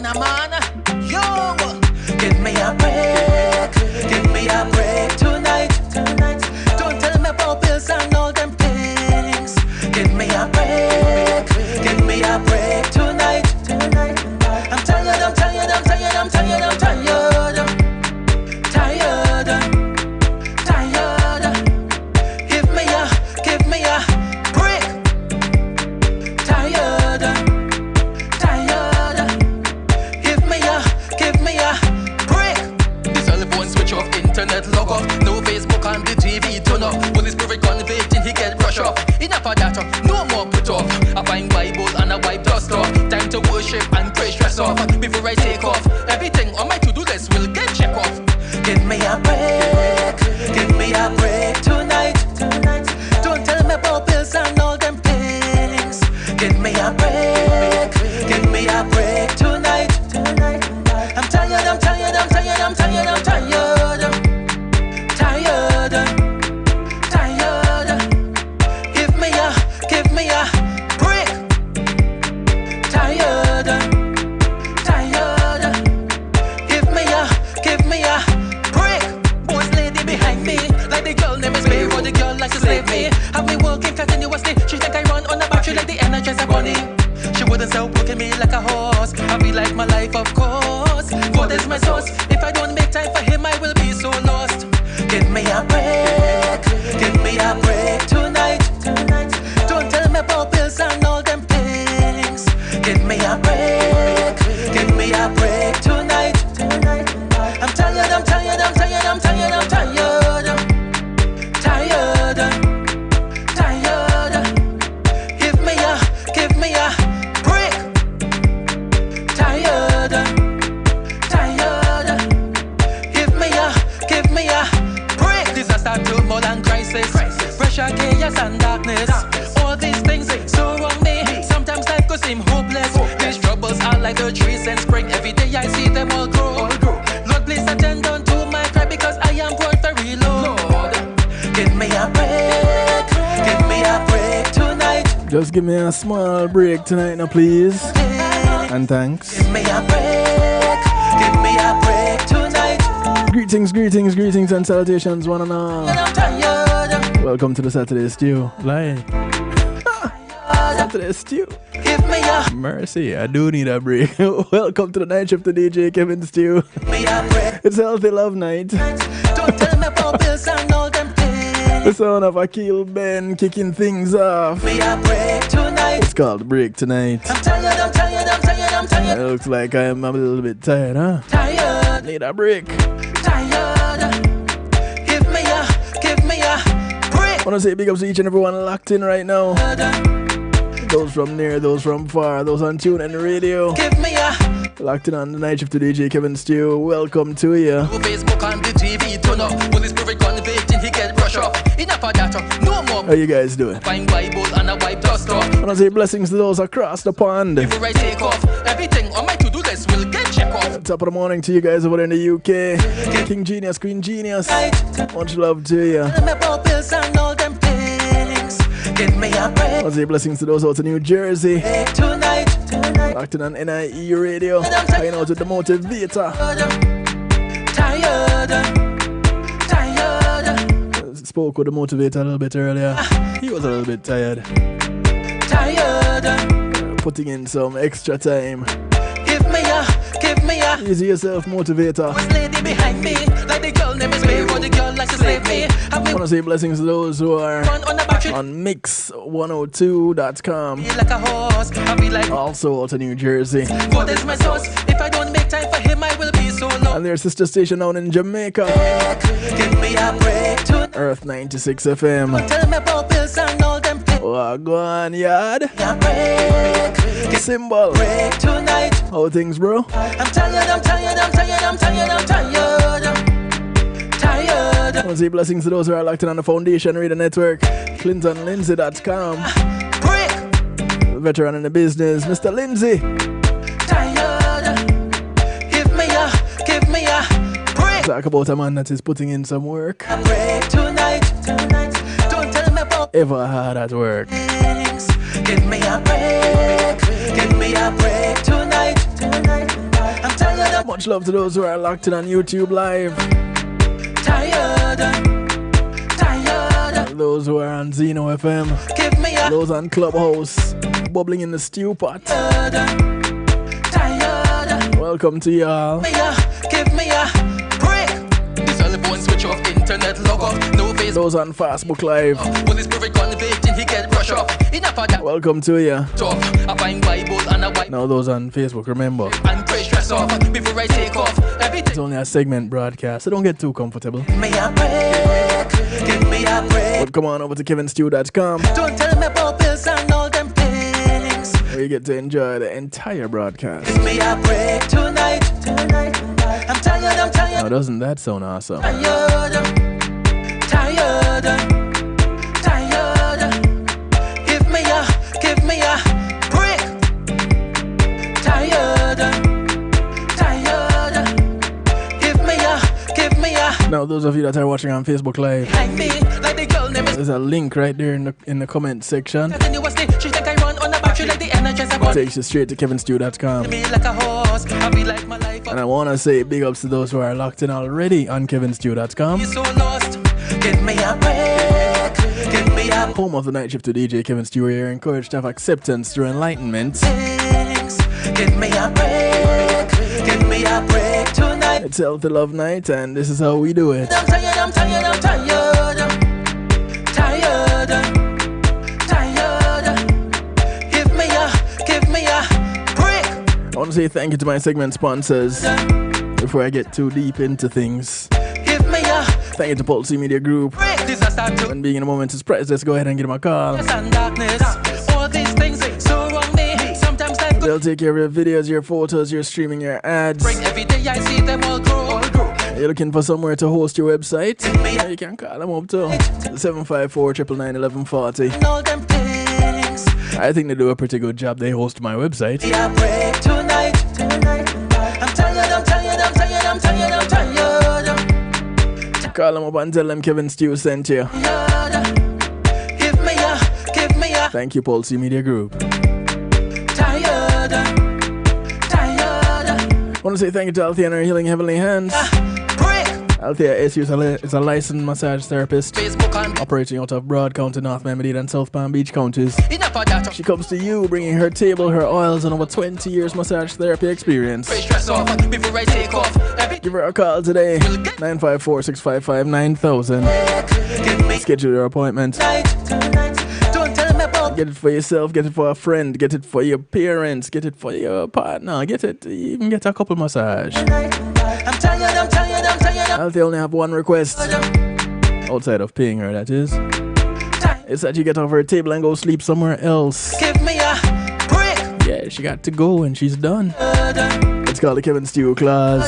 a man. Yo, give me a break. Give me a break tonight. Don't tell me about bills and all them things. Give me a break. Give me a break tonight. I'm tired, I'm tired, I'm tired, I'm tired, I'm tired. Tired. Give me a break. Tired. Give me a break. The cell phone switch off, internet log off. No Facebook on the TV turn off. Police private convicting, he get brush off. Enough of that, no more put off. I find Bible and I wipe dust off. Time to worship and pray stress off. Before I take off, everything on my to-do list will get check off. Give me a break. Give me a break tonight. Don't tell me about bills and all them things. Give me a break. Give me a break tonight. I'm tired, I'm tired, I'm tired, I'm tired, I'm tired. Give me a break. Tired. Give me a break. Boys, lady behind me, like the girl name is me, or the girl likes to slave me. Have me working continuously. She think I run on a battery like the Energizer Bunny. She wouldn't stop working me like a horse. I be like my life, of course. God is my source. If I don't make time for him, I will be so lost. Give me a break. Give me a break tonight. Don't tell me about bills and all them things. Give me a break. Give me a break tonight. I'm tired, I'm tired, I'm tired, I'm tired, I'm tired. Give me a break. Tired. Give me a break. Disaster, turmoil and crisis. Pressure, chaos and darkness. All these things surround me. Sometimes life could seem hopeless. These troubles are like the trees in spring. Every day I see them all grow. Lord, please attend unto my cry because I am brought very low. Give me a break. Give me a break tonight. Just give me a small break tonight now, please. And thanks. Give me a break. Give me a break tonight. Greetings and salutations, one and all. I'm tired. Welcome to the Saturday Stew. Live. Saturday Stew. Give me a Mercy, I do need a break. Welcome to the night shift to DJ Kevin Stew. me a break. It's Healthy Love Night. Don't tell me about bills and all them things. The sound of Akil Ben kicking things off. Me a break tonight. It's called Break Tonight. I'm tired, I'm tired, I'm tired, I'm tired. It looks like I'm a little bit tired, huh? Tired. Need a break. Tired. Give me a break. Wanna say big ups to each and everyone locked in right now. Those from near, those from far, those on tune and radio. Give me a Locked in on the night shift to DJ Kevin Stew. Welcome to you. no Facebook on the TV turn off. Police private convicting, he get brush off. Enough of that, no more. How you guys doing? Find Bible and I wipe dust off. Wanna say blessings to those across the pond. Before I take off, everything on my to-do list will get check off. Top of the morning to you guys over there in the UK. King Genius, Queen Genius. Much love to you. Tell me about bills and all them things. Give me a break. Wanna say blessings to those out in New Jersey. Tonight. Locked in on NIE Radio. Hanging out with the Motivator. Tired. Spoke with the Motivator a little bit earlier. He was a little bit tired. Putting in some extra time. Give me a Easy yourself, Motivator. was lady behind me, like the girl name is me, or the girl likes to slave me. Have me Wanna say blessings to those who are run on the battery on mix102.com. like a horse. I be like, Also out in New Jersey. God is my source. If I don't make time for him, I will be so low. And their sister station down in Jamaica. Give me a break to Earth 96 FM. tell me about bills and all them things. Oh, go on, yard. A break. Symbol. Break tonight. How things, bro? I'm tired, I'm tired, I'm tired, I'm tired, I'm tired. I want to say blessings to those who are locked in on the Foundation Radio Network. ClintonLindsay.com. Break. Veteran in the business, Mr. Lindsay. Tired. Give me a break. Talk about a man that is putting in some work. A break tonight. Don't tell me about Ever hard at work. things. Give me a break. Give me a break tonight. Much love to those who are locked in on YouTube Live. Those who are on Zeno FM. Those on Clubhouse. Bubbling in the stew pot. Welcome to y'all. Give me a break. This only phone switch off, internet log off, no face. Those on Facebook Live. When this perfect conviction, he get brush off. Enough of that. Welcome to ya. Talk. I find Bible and a white. Now those on Facebook, remember. And pray stress off before I take off. Everything. It's only a segment broadcast, so don't get too comfortable. Give me a break. Give me a break. But come on over to kevinstew.com. Don't tell me about bills and all them things. Where you get to enjoy the entire broadcast. Give me a break tonight. I'm tired. Now doesn't that sound awesome? Tired. Give me a break. Tired. Give me a. Now those of you that are watching on Facebook Live, Like me, like the girl name is. there's a link right there in the comment section. Continuously, she think I run on the battery like the Energizer Bunny. Takes you straight to kevinstew.com. Me like a horse, I be like my life. And I want to say big ups to those who are locked in already on kevinstew.com. So lost. Give me a break. Give me a Home of the night shift to DJ Kevin Stew here, encouraged to have acceptance through enlightenment. thanks. Give me a break. Give me a break tonight. It's Healthy Love Night, and this is how we do it. I'm tired. Give me a break. I want to say thank you to my segment sponsors before I get too deep into things. Give me a Thank you to Pulse Media Group. break. Disaster to And being in a moment is price, let's go ahead and give them a call. and darkness. All these things so wrong me. Sometimes life goes They'll take care of your videos, your photos, your streaming, your ads. break. Every day I see them all grow. You're looking for somewhere to host your website? me You can call them up to 754-999-1140. And all them things. I think they do a pretty good job. They host my website. Give me a break tonight. I'm tired. Call them up and tell them Kevin Stew sent you. Give me a Thank you, Pulse Media Group. tired. I want to say thank you to Althea and her Healing Heavenly Hands. Break. Althea SU is a licensed massage therapist Facebook and operating out of Broad County, North Miami-Dade and South Palm Beach counties. enough of that. She comes to you bringing her table, her oils, and over 20 years massage therapy experience. Pray stress off before I take off. Every Give her a call today, 954-655-9000. give me Schedule your appointment. tonight. Don't tell me about Get it for yourself, get it for a friend, get it for your parents, get it for your partner, get it, even get a couple massage. I'm tired. Althea only have one request, outside of paying her, that is. It's that you get off her table and go sleep somewhere else. Give me a break. Yeah, she got to go and she's done. It's called the Kevin Stew clause.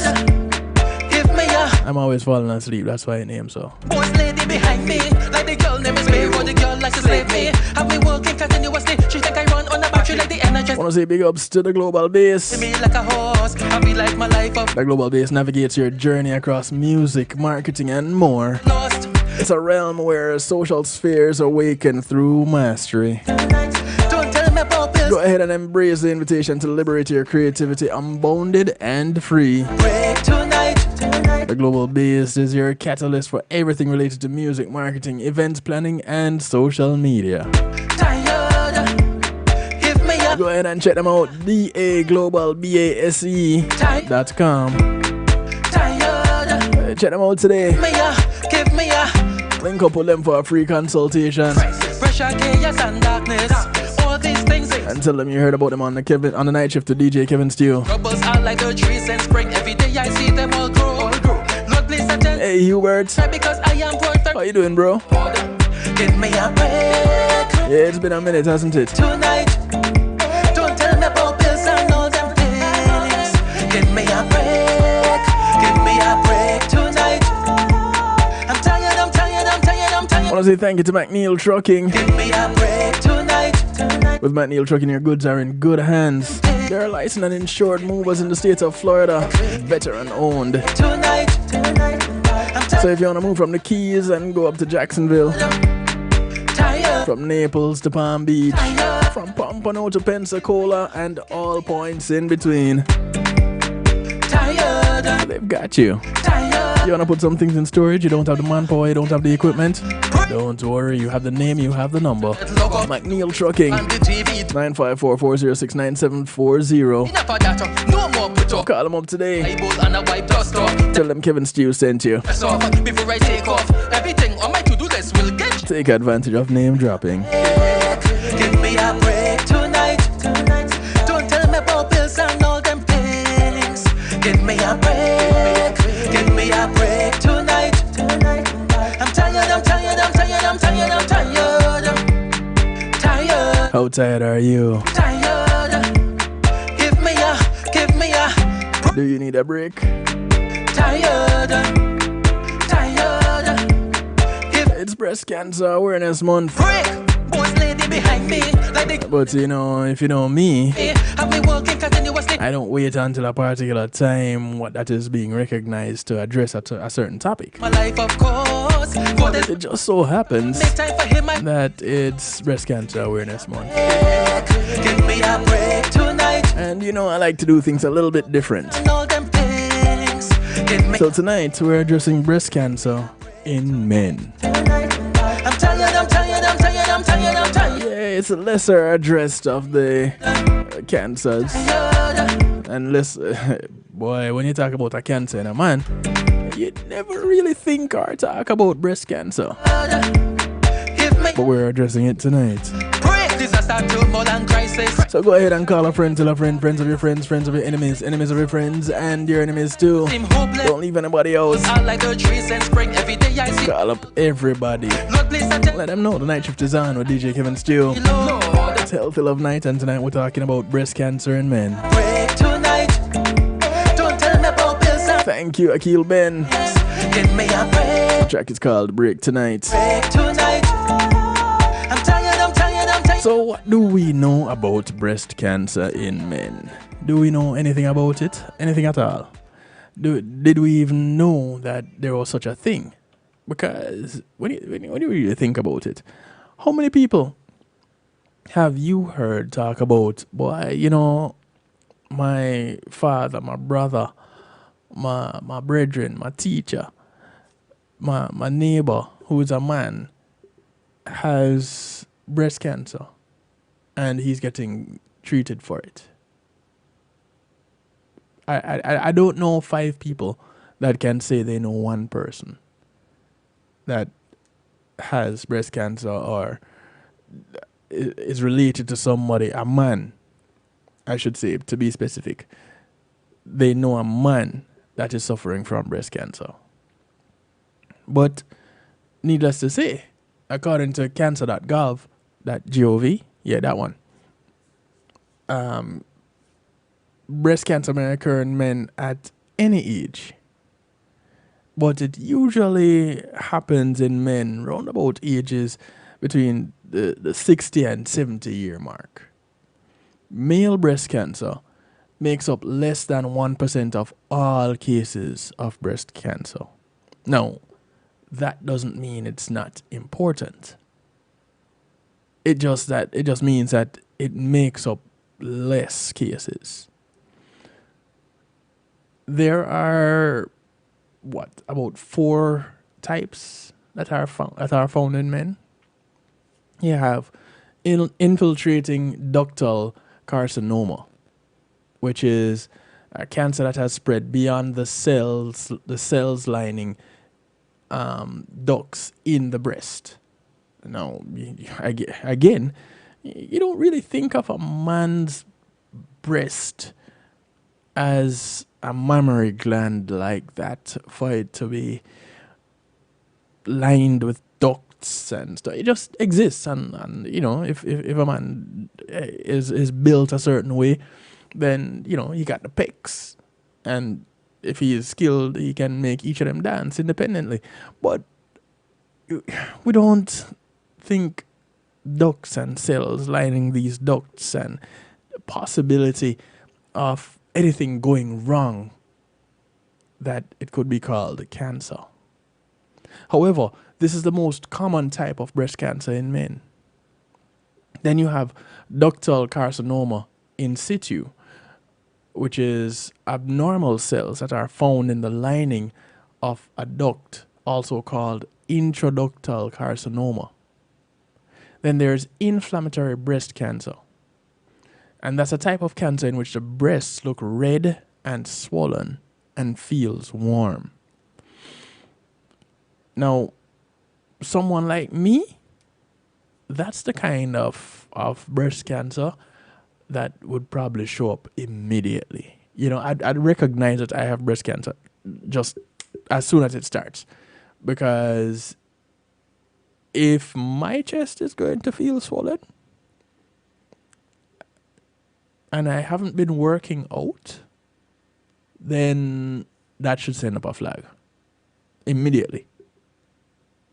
Give me a I'm always falling asleep, that's why I name so. boss lady behind me. Like the girl name is me. Or the girl likes to slave me. Have me working continuously. She think I run on a battery like the Energizer. Want to say big ups to the Global Base. Me like a horse. I be like my life up The Global Base navigates your journey across music, marketing, and more. lost. It's a realm where social spheres awaken through mastery. Don't tell me about bills. Go ahead and embrace the invitation to liberate your creativity unbounded and free. Break tonight. The Global Base is your catalyst for everything related to music, marketing, events planning, and social media. Tired. Give me a Go ahead and check them out, daglobalbase.com. tired. Check them out today. Give me a Link up with them for a free consultation. pressure, chaos and darkness. All these things. And tell them you heard about them on the night shift to DJ Kevin Stew. Troubles are like the trees in spring. Every day I see them all grow. Lord, please attend. Hey Hubert, Because I am perfect. how you doing, bro? Give me a break Yeah, it's been a minute, hasn't it? tonight. Don't tell me about bills and all them things. Give me a break. Give me a break tonight. I'm tired. I want to say thank you to McNeil Trucking. Give me a break tonight. With McNeil Trucking, your goods are in good hands. They're licensed and insured movers in the state of Florida, veteran owned. Tonight. So if you want to move from the Keys and go up to Jacksonville, Tired. from Naples to Palm Beach, from Pompano to Pensacola, and all points in between, Tired. they've got you. tired. You wanna put some things in storage, you don't have the manpower, you don't have the equipment? Don't worry, you have the name, you have the number. McNeil Trucking, On the TV, 954-406-9740. enough of that. No more put up. Call them up today. Labels and a wipe dust off. Tell them Kevin Stew sent you. Press off before I take off. Everything on my to-do list will get. Take advantage of name dropping. Give me a break tonight. Don't tell me about bills and all them things. Give me a break. Give me a break tonight. I'm tired. How tired are you? Tired. Give me a. Do you need a break? Tired. It's Breast Cancer Awareness Month. Break. Boss lady behind me. Like they But you know, if you know me, have me working continuously. I don't wait until a particular time what that is being recognized to address a certain topic. My life, of course. For this, It just so happens make time for him. I that it's Breast Cancer Awareness Month. give me a break tonight. And you know, I like to do things a little bit different. And all them things. Give me So tonight, we're addressing breast cancer in men. I'm tired. Yeah, it's a lesser addressed of the cancers. And less, boy, when you talk about a cancer in a man, you never really think or talk about breast cancer. Give me But we're addressing it tonight. break. Disaster to more than crisis. So go ahead and call a friend, tell a friend, friends of your friends, friends of your enemies, enemies of your friends, and your enemies too. Seem hopeless. Don't leave anybody else. I like the trees and spring. Every day I see. Call up everybody. Lord, please I tell Let them know the night shift is on with DJ Kevin Steele. you, Lord. It's Healthy Love Night, and tonight we're talking about breast cancer in men. Break tonight. Don't tell me about bills and Thank you, Akil Ben. give me a break. The track is called Break Tonight. Break tonight. I'm tired. So what do we know about breast cancer in men? Do we know anything about it? Anything at all? Did we even know that there was such a thing? Because when you really think about it, how many people have you heard talk about, boy, you know, my father, my brother, my brethren, my teacher, my neighbor, who is a man, has breast cancer and he's getting treated for it. I don't know 5 people that can say they know one person that has breast cancer or is related to somebody, a man, I should say, to be specific. They know a man that is suffering from breast cancer. But needless to say, according to cancer.gov, yeah, that one, breast cancer may occur in men at any age, but it usually happens in men round about ages between the 60 and 70 year mark. Male breast cancer makes up less than 1% of all cases of breast cancer. Now, that doesn't mean it's not important. It just means that it makes up less cases. There are about 4 types that are found in men. You have infiltrating ductal carcinoma, which is a cancer that has spread beyond the cells lining ducts in the breast. Now, again, you don't really think of a man's breast as a mammary gland like that for it to be lined with ducts and stuff. It just exists, and you know, if a man is built a certain way, then you know he got the pecs, and if he is skilled, he can make each of them dance independently. But we don't think ducts and cells lining these ducts and the possibility of anything going wrong that it could be called cancer. However, this is the most common type of breast cancer in men. Then you have ductal carcinoma in situ, which is abnormal cells that are found in the lining of a duct, also called intraductal carcinoma. Then there's inflammatory breast cancer, and that's a type of cancer in which the breasts look red and swollen and feels warm. Now, someone like me, that's the kind of breast cancer that would probably show up immediately. I'd recognize that I have breast cancer just as soon as it starts. Because if my chest is going to feel swollen and I haven't been working out, then that should send up a flag immediately.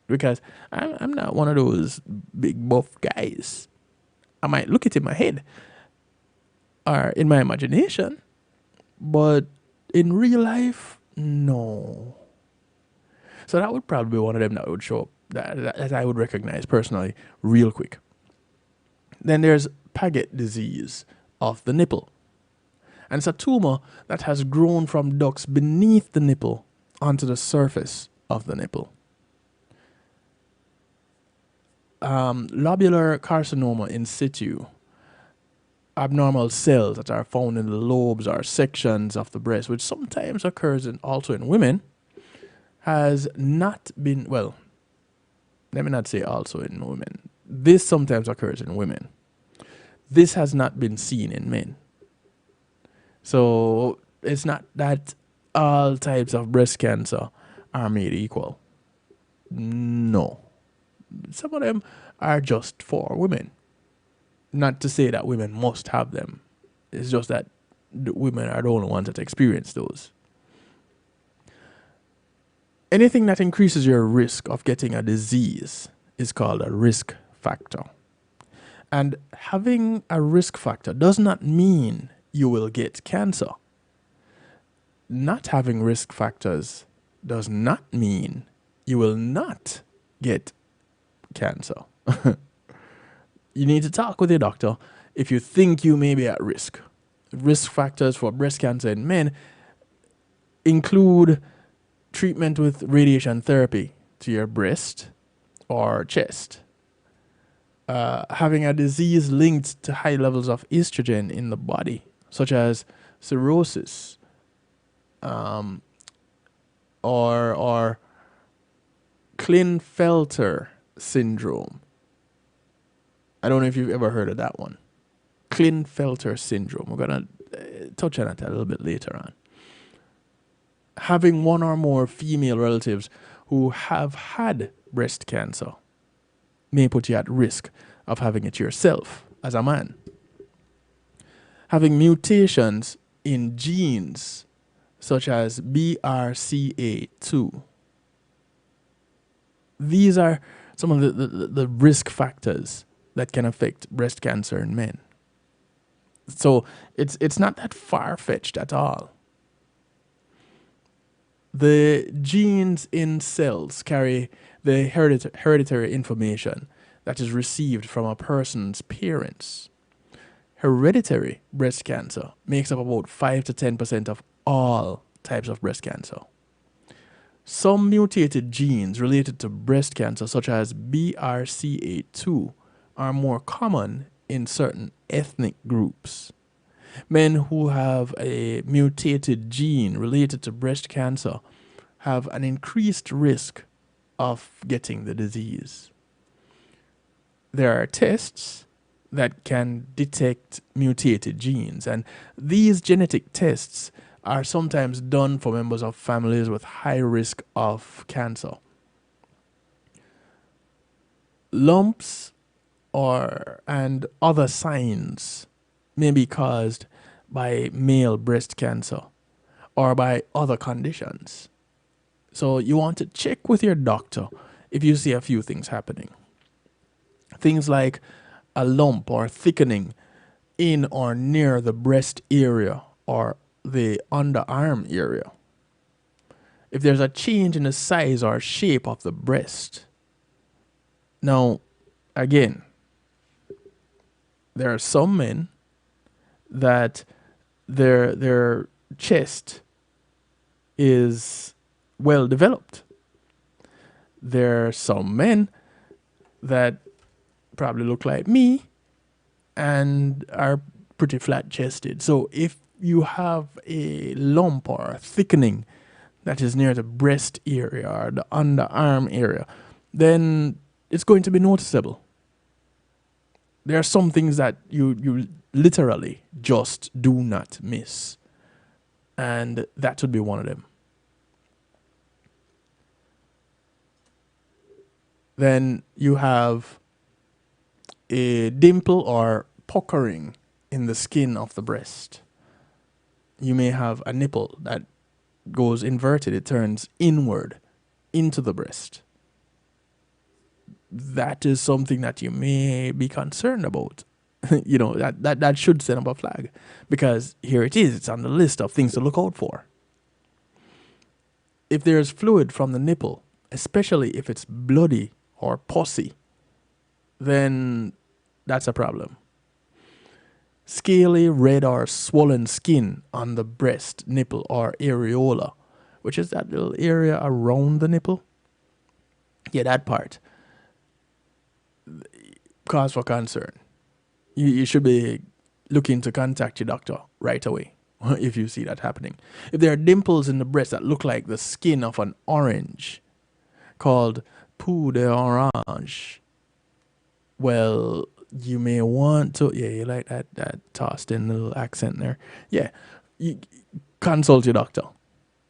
Because I'm not one of those big buff guys. I might look it in my head or in my imagination, but in real life, no. So that would probably be one of them that would show up that I would recognize personally real quick. Then there's Paget disease of the nipple. And it's a tumor that has grown from ducts beneath the nipple onto the surface of the nipple. Lobular carcinoma in situ, abnormal cells that are found in the lobes or sections of the breast, which sometimes occurs also in women, has not been, well, let me not say also in women. This sometimes occurs in women. This has not been seen in men. So it's not that all types of breast cancer are made equal. No. Some of them are just for women. Not to say that women must have them. It's just that the women are the only ones that experience those. Anything that increases your risk of getting a disease is called a risk factor. And having a risk factor does not mean you will get cancer. Not having risk factors does not mean you will not get cancer. You need to talk with your doctor if you think you may be at risk. Risk factors for breast cancer in men include treatment with radiation therapy to your breast or chest, having a disease linked to high levels of estrogen in the body, such as cirrhosis, or Klinefelter syndrome. I don't know if you've ever heard of that one. Klinefelter syndrome. We're going to touch on it a little bit later on. Having one or more female relatives who have had breast cancer may put you at risk of having it yourself as a man. Having mutations in genes such as BRCA2. These are some of the risk factors that can affect breast cancer in men. So it's not that far-fetched at all. The genes in cells carry the hereditary information that is received from a person's parents. Hereditary breast cancer makes up about 5 to 10% of all types of breast cancer. Some mutated genes related to breast cancer, such as BRCA2, are more common in certain ethnic groups. Men who have a mutated gene related to breast cancer have an increased risk of getting the disease. There are tests that can detect mutated genes, and these genetic tests are sometimes done for members of families with high risk of cancer. Lumps and other signs may be caused by male breast cancer or by other conditions. So you want to check with your doctor if you see a few things happening. Things like a lump or thickening in or near the breast area or the underarm area. If there's a change in the size or shape of the breast. Now, again, there are some men that their chest is well developed. There are some men that probably look like me and are pretty flat chested. So if you have a lump or a thickening that is near the breast area or the underarm area, then it's going to be noticeable. There are some things that you literally just do not miss. And that would be one of them. Then you have a dimple or puckering in the skin of the breast. You may have a nipple that goes inverted, it turns inward into the breast. That is something that you may be concerned about. that should send up a flag, because here it is, it's on the list of things to look out for. If there's fluid from the nipple, especially if it's bloody or pussy, then that's a problem. Scaly, red, or swollen skin on the breast, nipple, or areola, which is that little area around the nipple. Yeah, that part. Cause for concern. You should be looking to contact your doctor right away if you see that happening. If there are dimples in the breast that look like the skin of an orange, called peau d'orange, well, you may want to, yeah, you like that tossed in little accent there. Yeah, you consult your doctor,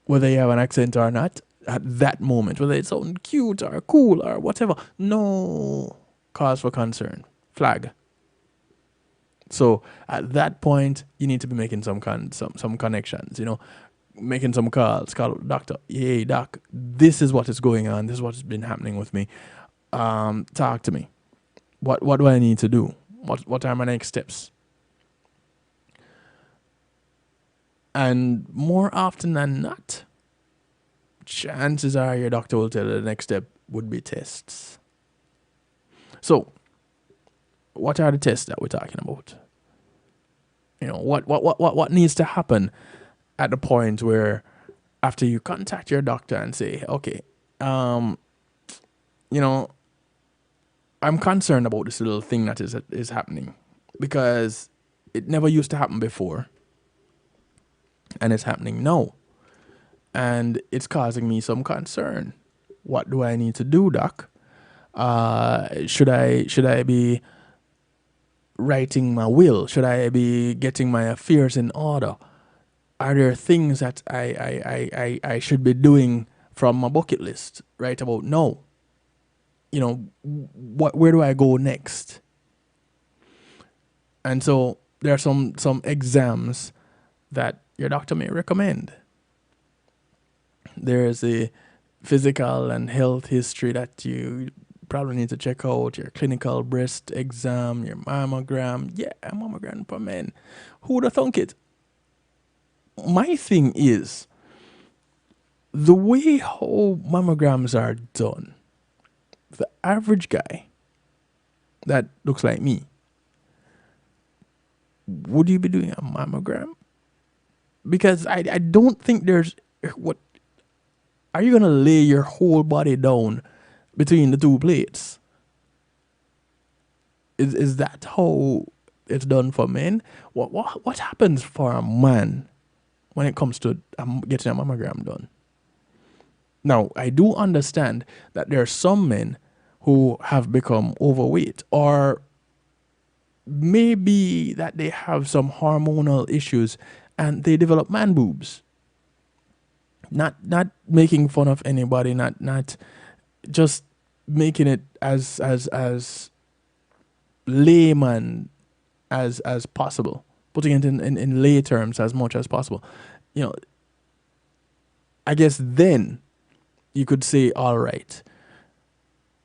whether you have an accent or not, at that moment, whether it's something cute or cool or whatever. No cause for concern. Flag. So at that point, you need to be making some connections, making some calls, call the doctor. Hey, doc, this is what is going on. This is what's been happening with me. Talk to me. What do I need to do? What are my next steps? And more often than not, chances are your doctor will tell you the next step would be tests. So, what are the tests that we're talking about? What needs to happen at the point where, after you contact your doctor and say, okay, I'm concerned about this little thing that is happening, because it never used to happen before, and it's happening now, and it's causing me some concern. What do I need to do, doc? Should I be writing my will? Should I be getting my affairs in order? Are there things that I should be doing from my bucket list right about now? Where do I go next? And so there are some exams that your doctor may recommend. There's a physical and health history that you probably need to check out, your clinical breast exam, your mammogram. Yeah, a mammogram for men. Who would have thunk it? My thing is, the way how mammograms are done, the average guy that looks like me, would you be doing a mammogram? Because I don't think there's, what, are you going to lay your whole body down between the two plates? Is that how it's done for men? What happens for a man when it comes to getting a mammogram done? Now, I do understand that there are some men who have become overweight, or maybe that they have some hormonal issues and they develop man boobs. Not making fun of anybody, not just making it as layman as possible, putting it in lay terms as much as possible. I guess then you could say, all right,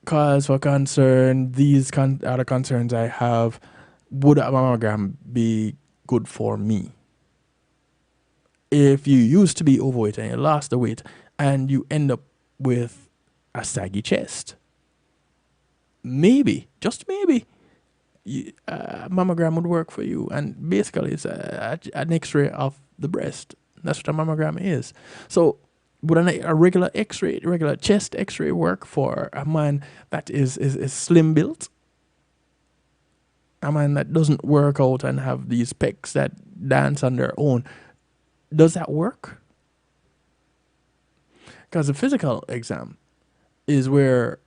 cause for concern, these other concerns I have, would a mammogram be good for me? If you used to be overweight and you lost the weight and you end up with a saggy chest, maybe, just maybe, mammogram would work for you. And basically, it's an X-ray of the breast. That's what a mammogram is. So would a regular X-ray, regular chest X-ray work for a man that is slim built? A man that doesn't work out and have these pecs that dance on their own. Does that work? Because the physical exam is where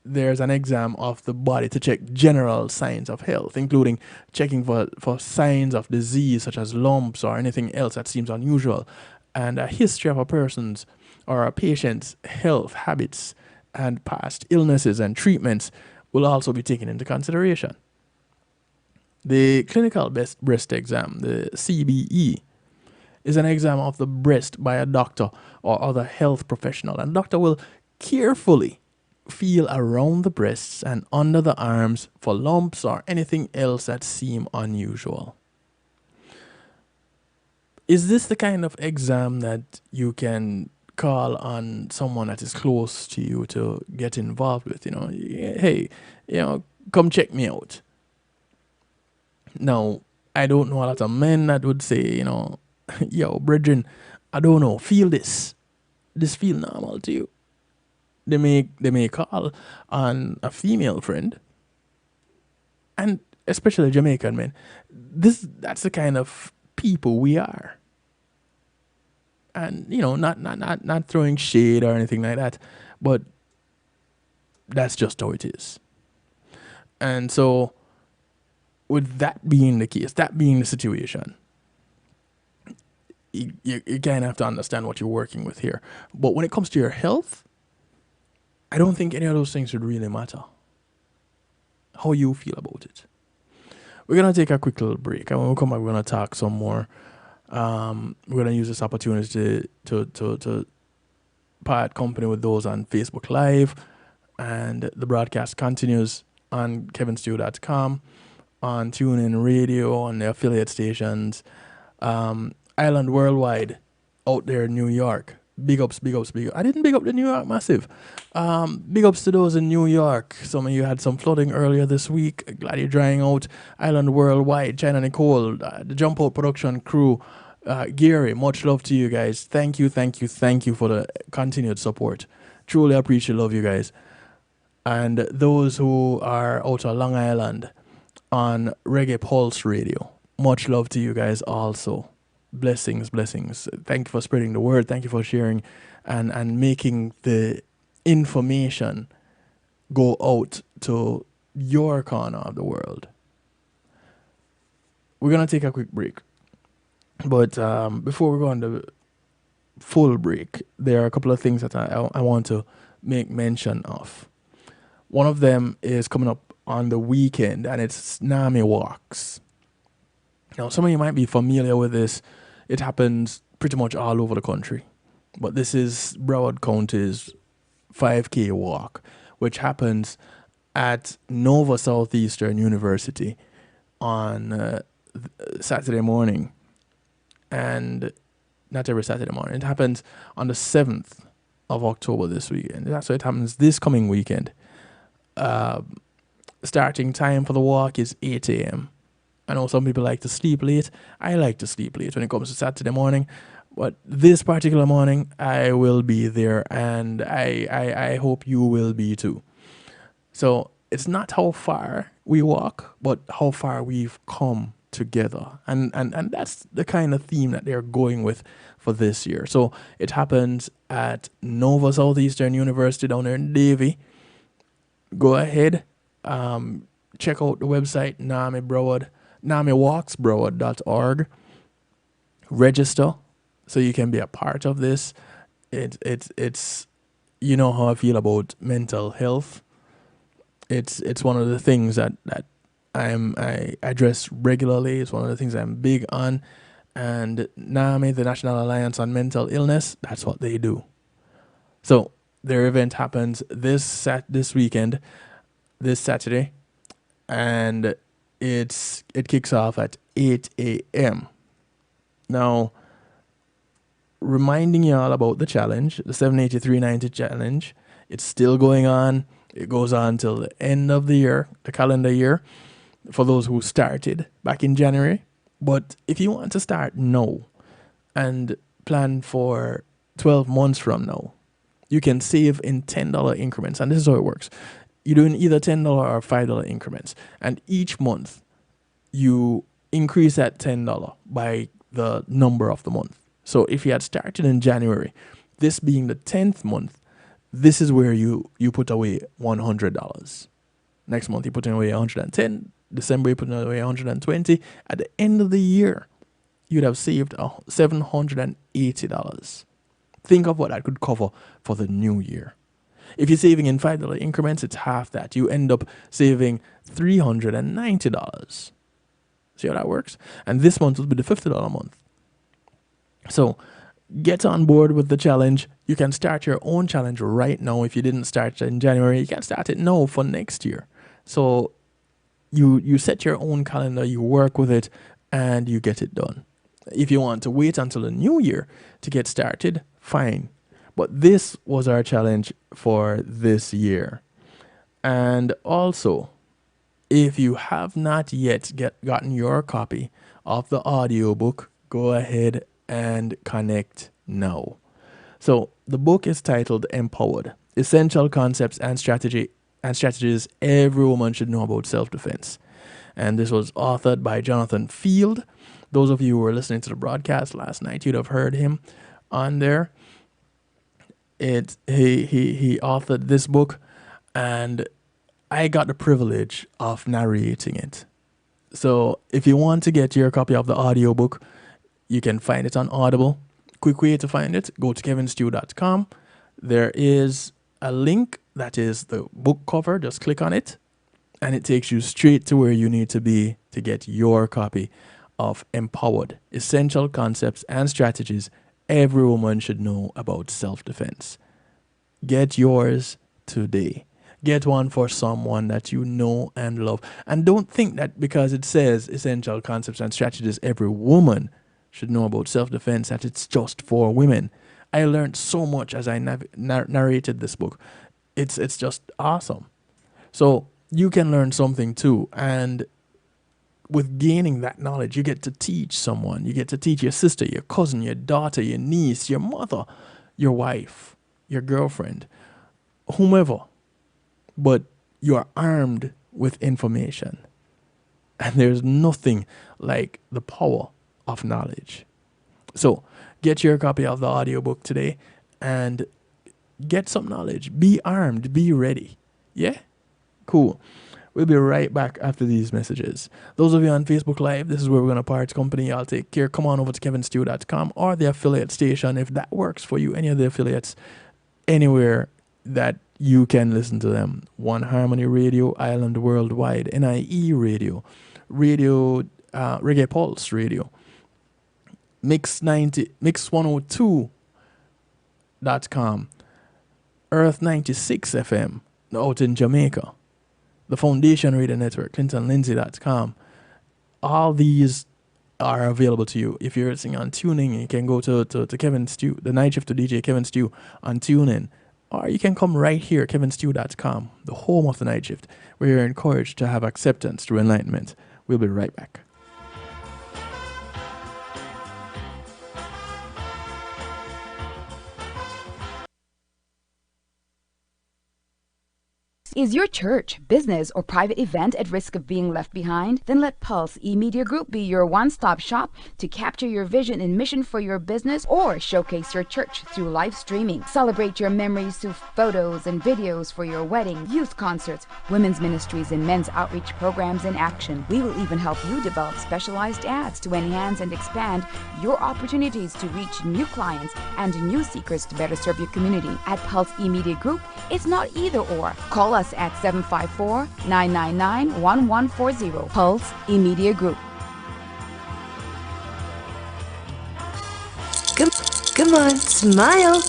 there's an exam of the body to check general signs of health, including checking for signs of disease such as lumps or anything else that seems unusual, and a history of a person's or a patient's health habits and past illnesses and treatments will also be taken into consideration. The clinical breast exam, the CBE, is an exam of the breast by a doctor or other health professional, and the doctor will carefully feel around the breasts and under the arms for lumps or anything else that seem unusual. Is this the kind of exam that you can call on someone that is close to you to get involved with? Hey, come check me out. Now, I don't know a lot of men that would say, yo, brethren, I don't know, feel this. This feel normal to you. They may call on a female friend, and especially Jamaican men. That's the kind of people we are. And not throwing shade or anything like that, but that's just how it is. And so, with that being the case, that being the situation, you kind of have to understand what you're working with here. But when it comes to your health, I don't think any of those things would really matter. How you feel about it. We're going to take a quick little break. And when we come back, we're going to talk some more. We're going to use this opportunity to part company with those on Facebook Live. And the broadcast continues on kevinstew.com, on TuneIn Radio, on the affiliate stations. Island Worldwide out there in New York. Big ups, big ups, big ups. I didn't big up the New York Massive. Big ups to those in New York. Some of you had some flooding earlier this week. Glad you're drying out. Island Worldwide, China Nicole, the Jump Out production crew, Gary, much love to you guys. Thank you for the continued support. Truly appreciate, love you guys. And those who are out of Long Island on Reggae Pulse Radio, much love to you guys also. Blessings. Thank you for spreading the word. Thank you for sharing and making the information go out to your corner of the world. We're going to take a quick break. But before we go on the full break, there are a couple of things that I want to make mention of. One of them is coming up on the weekend, and it's NAMI Walks. Now, some of you might be familiar with this. It happens pretty much all over the country. But this is Broward County's 5K walk, which happens at Nova Southeastern University on Saturday morning. And not every Saturday morning. It happens on the 7th of October this weekend. So it happens this coming weekend. Starting time for the walk is 8 a.m. I know some people like to sleep late. I like to sleep late when it comes to Saturday morning. But this particular morning, I will be there, and I hope you will be too. So it's not how far we walk, but how far we've come together. And that's the kind of theme that they're going with for this year. So it happens at Nova Southeastern University down there in Davie. Go ahead, check out the website, NAMIWalksBroward.org. Register so you can be a part of this. It's you know how I feel about mental health. It's one of the things that I address regularly. It's one of the things I'm big on. And NAMI, the National Alliance on Mental Illness, that's what they do. So their event happens this weekend, this Saturday, and it kicks off at 8 a.m. Now, reminding you all about the challenge, the 783.90 challenge. It's still going on. It goes on till the end of the year, the calendar year, for those who started back in January. But if you want to start now and plan for 12 months from now, you can save in $10 increments. And this is how it works. You're doing either $10 or $5 increments. And each month, you increase that $10 by the number of the month. So if you had started in January, this being the 10th month, this is where you put away $100. Next month, you're putting away $110. December, you're putting away $120. At the end of the year, you'd have saved $780. Think of what that could cover for the new year. If you're saving in $5 increments, it's half that. You end up saving $390. See how that works? And this month will be the $50 month. So get on board with the challenge. You can start your own challenge right now. If you didn't start in January, you can start it now for next year. So you set your own calendar, you work with it, and you get it done. If you want to wait until the new year to get started, fine. But this was our challenge for this year. And also, if you have not yet gotten your copy of the audiobook, go ahead and connect now. So the book is titled Empowered: Essential Concepts and Strategies Every Woman Should Know About Self-Defense. And this was authored by Jonathan Field. Those of you who were listening to the broadcast last night, you'd have heard him on there. He authored this book, and I got the privilege of narrating it. So if you want to get your copy of the audiobook, you can find it on Audible. Quick way to find it, go to kevinstew.com. There is a link that is the book cover. Just click on it, and it takes you straight to where you need to be to get your copy of Empowered: Essential Concepts and Strategies Every Woman Should Know About Self-Defense. Get yours today. Get one for someone that you know and love. And don't think that because it says Essential Concepts and Strategies Every Woman Should Know About Self-Defense that it's just for women. I learned so much as I narrated this book. It's just awesome. So you can learn something too. And with gaining that knowledge, you get to teach someone. You get to teach your sister, your cousin, your daughter, your niece, your mother, your wife, your girlfriend, whomever. But you are armed with information. And there's nothing like the power of knowledge. So get your copy of the audiobook today and get some knowledge. Be armed. Be ready. Yeah? Cool. We'll be right back after these messages. Those of you on Facebook Live, this is where we're going to part company. Y'all take care. Come on over to kevinstew.com or the affiliate station if that works for you. Any of the affiliates, anywhere that you can listen to them. One Harmony Radio, Island Worldwide, NIE Radio, Reggae Pulse Radio, Mix102.com, Earth 96 FM out in Jamaica, the Foundation Radio Network, ClintonLindsay.com. All these are available to you. If you're listening on TuneIn, you can go to Kevin Stew, the Night Shift to DJ Kevin Stew on TuneIn. Or you can come right here, kevinstew.com, the home of the Night Shift, where you're encouraged to have acceptance through enlightenment. We'll be right back. Is your church, business, or private event at risk of being left behind? Then let Pulse eMedia Group be your one-stop shop to capture your vision and mission for your business or showcase your church through live streaming. Celebrate your memories through photos and videos for your wedding, youth concerts, women's ministries, and men's outreach programs in action. We will even help you develop specialized ads to enhance and expand your opportunities to reach new clients and new seekers to better serve your community. At Pulse eMedia Group, it's not either or. Call us at 754-999-1140. Pulse eMedia Group. Come on, smile.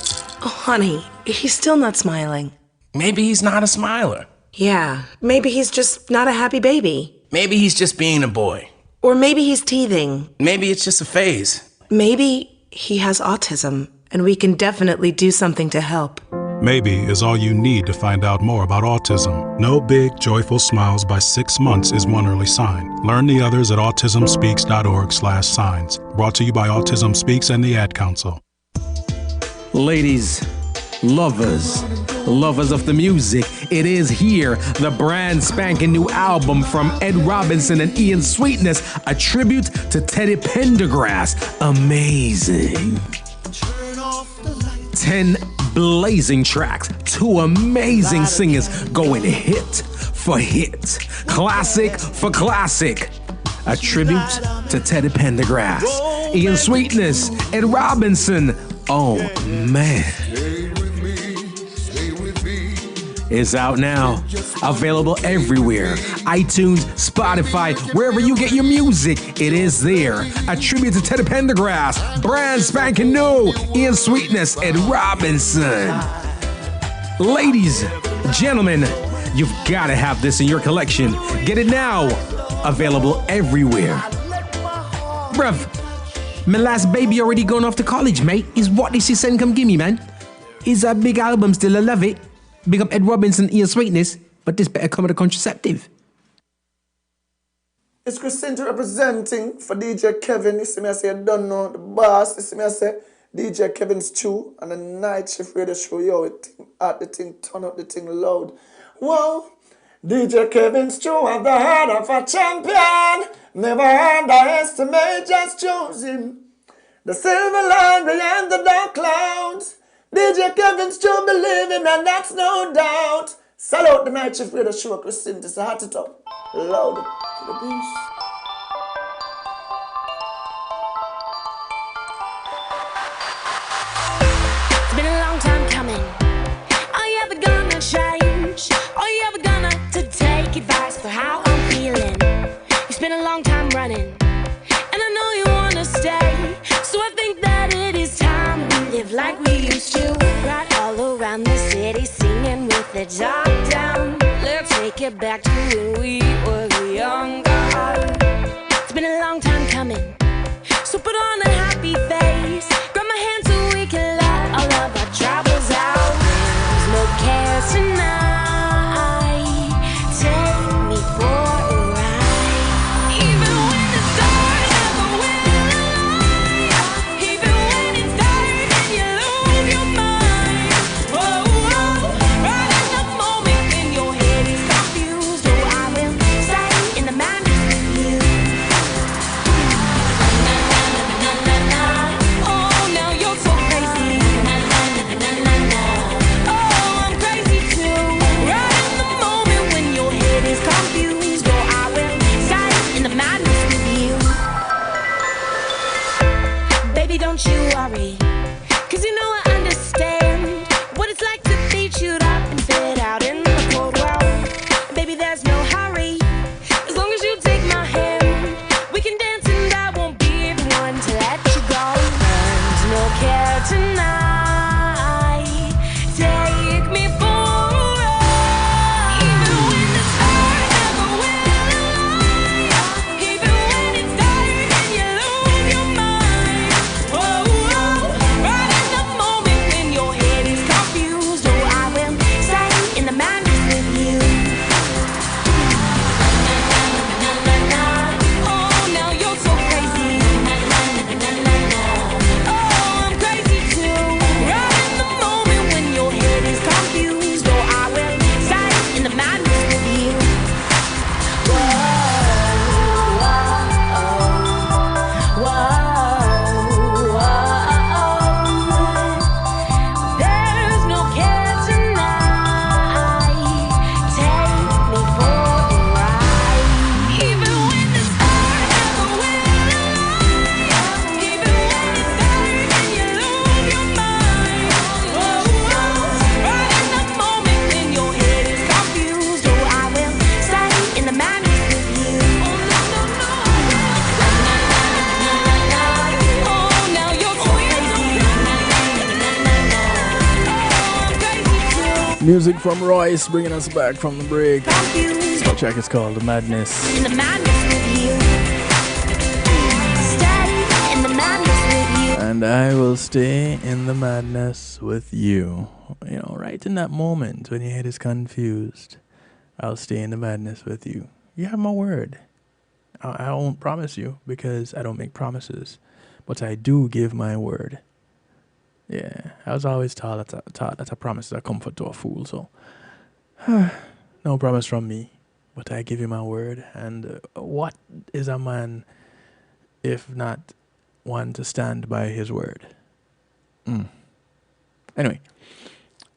Oh, honey, he's still not smiling. Maybe he's not a smiler. Yeah, maybe he's just not a happy baby. Maybe he's just being a boy. Or maybe he's teething. Maybe it's just a phase. Maybe he has autism, and we can definitely do something to help. Maybe is all you need to find out more about autism. No big, joyful smiles by 6 months is one early sign. Learn the others at autismspeaks.org/signs. Brought to you by Autism Speaks and the Ad Council. Ladies, lovers of the music, it is here, the brand spanking new album from Ed Robinson and Ian Sweetness, a tribute to Teddy Pendergrass. Amazing. 10 blazing tracks, 2 amazing singers going hit for hit, classic for classic. A tribute to Teddy Pendergrass, Ian Sweetness, Ed Robinson. Oh man. It's out now. Available everywhere. iTunes, Spotify, wherever you get your music, it is there. A tribute to Teddy Pendergrass, brand spanking new, Ian Sweetness, and Robinson. Ladies, gentlemen, you've got to have this in your collection. Get it now. Available everywhere. Bruv, my last baby already gone off to college, mate. Is what this is send come gimme, man. Is a big album still, I love it. Big up Ed Robinson, Ian Sweetness, but this better come with a contraceptive. It's Christina representing for DJ Kevin. You see me, I say, I don't know the boss. You see me, I say, DJ Kevin's Chew and the night shift radio show. Yo, the thing, turn up the thing loud. Whoa, DJ Kevin's Chew at the heart of a champion. Never underestimate, just choose him. The silver line beyond the dark clouds. DJ Kevin's Chew, believe him, and that's no doubt. Salute the night shift radio show, Christine. It's a hot it up. Loud to the beast. It's been a long time coming. Are you ever gonna change? Are you ever gonna to take advice for how I'm feeling? It's been a long time running, and I know you wanna stay. So I think that it is time we live like we used to. Right all around the city, singing with the top down. Let's take it back to when we were younger. It's been a long time coming, so put on a happy face. Grab my hand so we can let all of our troubles out. There's no care tonight. Take me for a ride. Even when it's dark and the wind light. Even when it's dark and you lose your mind. Oh, right in the moment when your head is confused. Oh, I will stay in the madness with you. Oh, now you're so crazy. Oh, I'm crazy too. Right in the moment when your head is confused. Oh, I will stay in the madness with you. Baby, don't you worry, 'cause you know I understand what it's like to be chewed up and spit out in the cold world. Baby, there's no hurry, as long as you take my hand. We can dance and I won't be the one to let you go. There's no care tonight. Take me for a ride. Even when it's dark and the wind light. Even when it's dark and you lose your mind. Oh, right in the moment when your head is confused. Oh, I will stay in the madness with you. Oh, now you're so crazy. Oh, I'm crazy too. Right in the moment when your head is confused. Oh, I will stay in the madness with you. Whoa, there's no care tonight. Take me for a ride. Even when it's dark and the wind light. Even when it's dark and you lose your mind. Oh, right in the moment when your head is confused. Oh, I will stay in the madness with you. Oh, now you're so crazy. Music from Royce bringing us back from the break. Confused The track is called The Madness. in the madness with you. Stay in the madness with you. And I will stay in the madness with you. You know, right in that moment when your head is confused, I'll stay in the madness with you. You have my word. I won't promise you because I don't make promises, but I do give my word. Yeah, I was always taught that a promise is a comfort to a fool, so no promise from me, but I give you my word. And what is a man if not one to stand by his word? Anyway,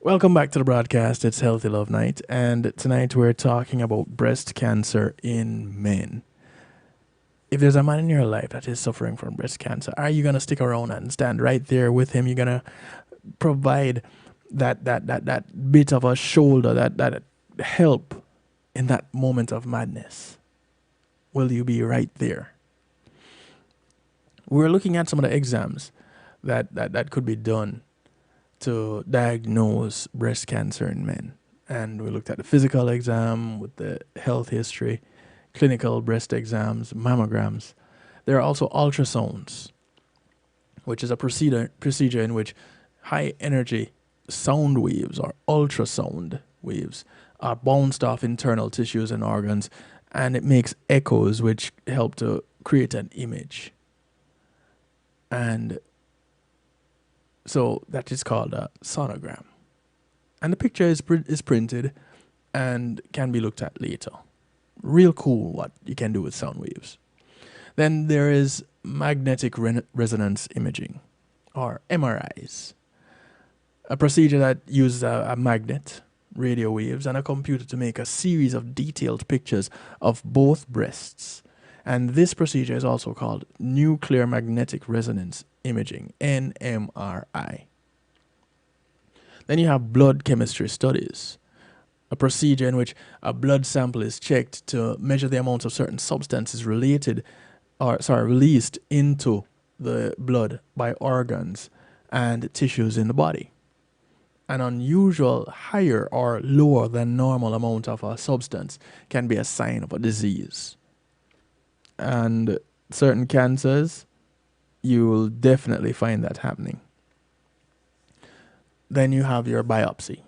welcome back to the broadcast. It's Healthy Love Night, and tonight we're talking about breast cancer in men. If there's a man in your life that is suffering from breast cancer, are you going to stick around and stand right there with him? You're going to provide that bit of a shoulder, that help in that moment of madness? Will you be right there? We're looking at some of the exams that could be done to diagnose breast cancer in men. And we looked at the physical exam with the health history, clinical breast exams, mammograms. There are also ultrasounds, which is a procedure in which high energy sound waves or ultrasound waves are bounced off internal tissues and organs, and it makes echoes which help to create an image. And so that is called a sonogram. And the picture is printed and can be looked at later. Real cool what you can do with sound waves. Then there is magnetic resonance imaging, or MRIs. A procedure that uses a magnet, radio waves, and a computer to make a series of detailed pictures of both breasts. And this procedure is also called nuclear magnetic resonance imaging, NMRI. Then you have blood chemistry studies, a procedure in which a blood sample is checked to measure the amount of certain substances released into the blood by organs and tissues in the body. An unusual higher or lower than normal amount of a substance can be a sign of a disease. And certain cancers, you will definitely find that happening. Then you have your biopsy,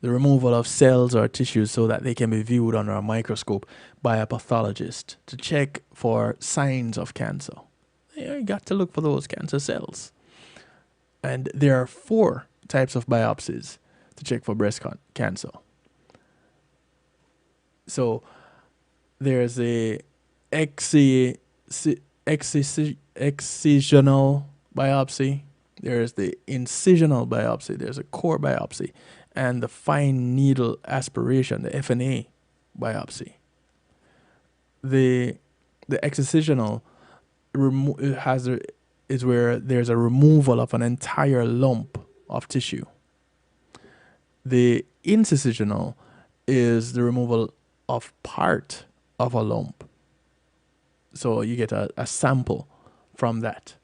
the removal of cells or tissues so that they can be viewed under a microscope by a pathologist to check for signs of cancer. You got to look for those cancer cells. And there are 4 types of biopsies to check for breast cancer. So there's a excisional biopsy, there's the incisional biopsy, there's a core biopsy, and the fine needle aspiration, the FNA biopsy. The excisional is where there's a removal of an entire lump of tissue. The incisional is the removal of part of a lump. So you get a sample from that.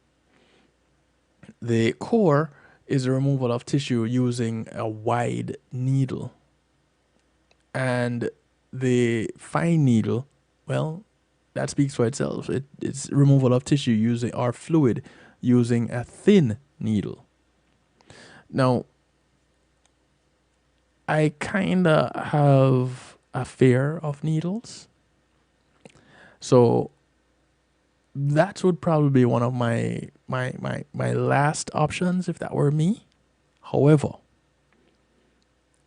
The core is the removal of tissue using a wide needle. And the fine needle, well, that speaks for itself. It's removal of tissue using or fluid using a thin needle. Now, I kind of have a fear of needles. So that would probably be one of my last options if that were me. However,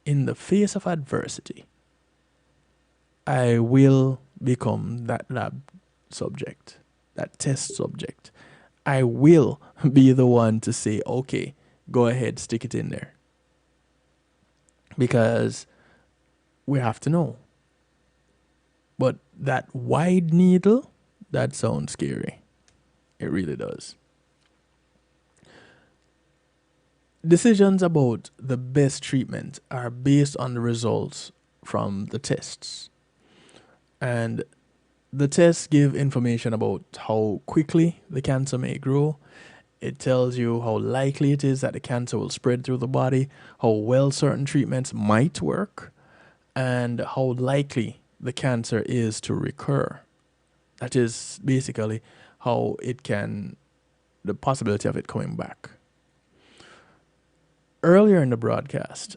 in the face of adversity, I will become that lab subject, that test subject. I will be the one to say, okay, go ahead, stick it in there. Because we have to know. But that wide needle, that sounds scary. It really does. Decisions about the best treatment are based on the results from the tests. And the tests give information about how quickly the cancer may grow. It tells you how likely it is that the cancer will spread through the body, how well certain treatments might work, and how likely the cancer is to recur. That is basically how it can the possibility of it coming back. Earlier in the broadcast,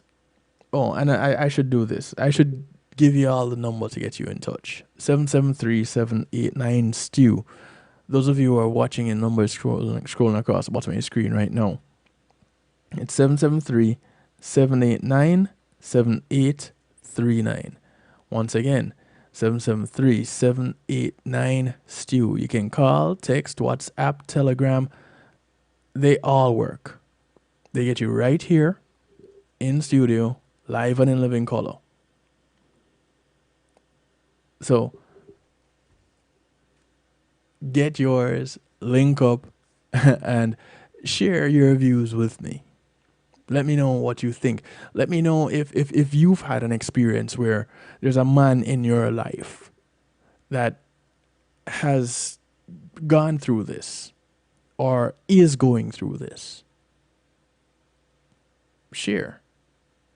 and I should do this. I should give you all the number to get you in touch. 773-789-STEW. Those of you who are watching in numbers scrolling across the bottom of your screen right now. It's 773-789-7839. Once again, 773-789-STEW. You can call, text, WhatsApp, Telegram. They all work. They get you right here in studio, live and in living color. So, get yours, link up, and share your views with me. Let me know what you think. Let me know if you've had an experience where there's a man in your life that has gone through this or is going through this. Share.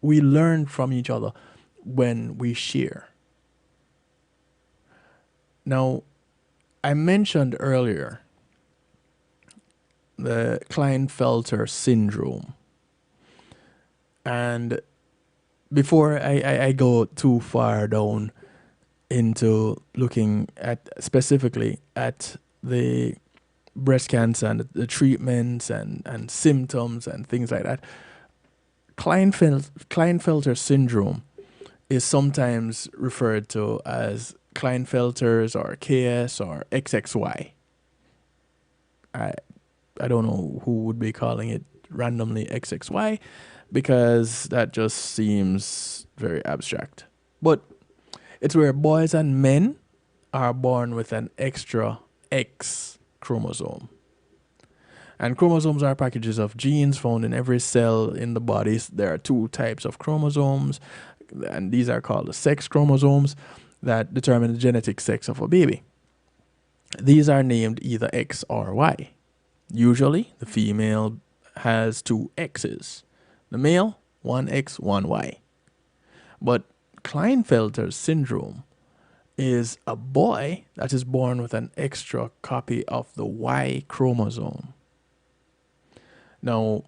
We learn from each other when we share. Now, I mentioned earlier the Klinefelter syndrome. And before I go too far down into looking at specifically at the breast cancer and the treatments and symptoms and things like that, Klinefelter syndrome is sometimes referred to as Klinefelter's or KS or XXY. I don't know who would be calling it randomly XXY because that just seems very abstract. But it's where boys and men are born with an extra X chromosome. And chromosomes are packages of genes found in every cell in the body. There are two types of chromosomes, and these are called the sex chromosomes that determine the genetic sex of a baby. These are named either X or Y. Usually, the female has two X's. The male, one X, one Y. But Klinefelter syndrome is a boy that is born with an extra copy of the Y chromosome. Now,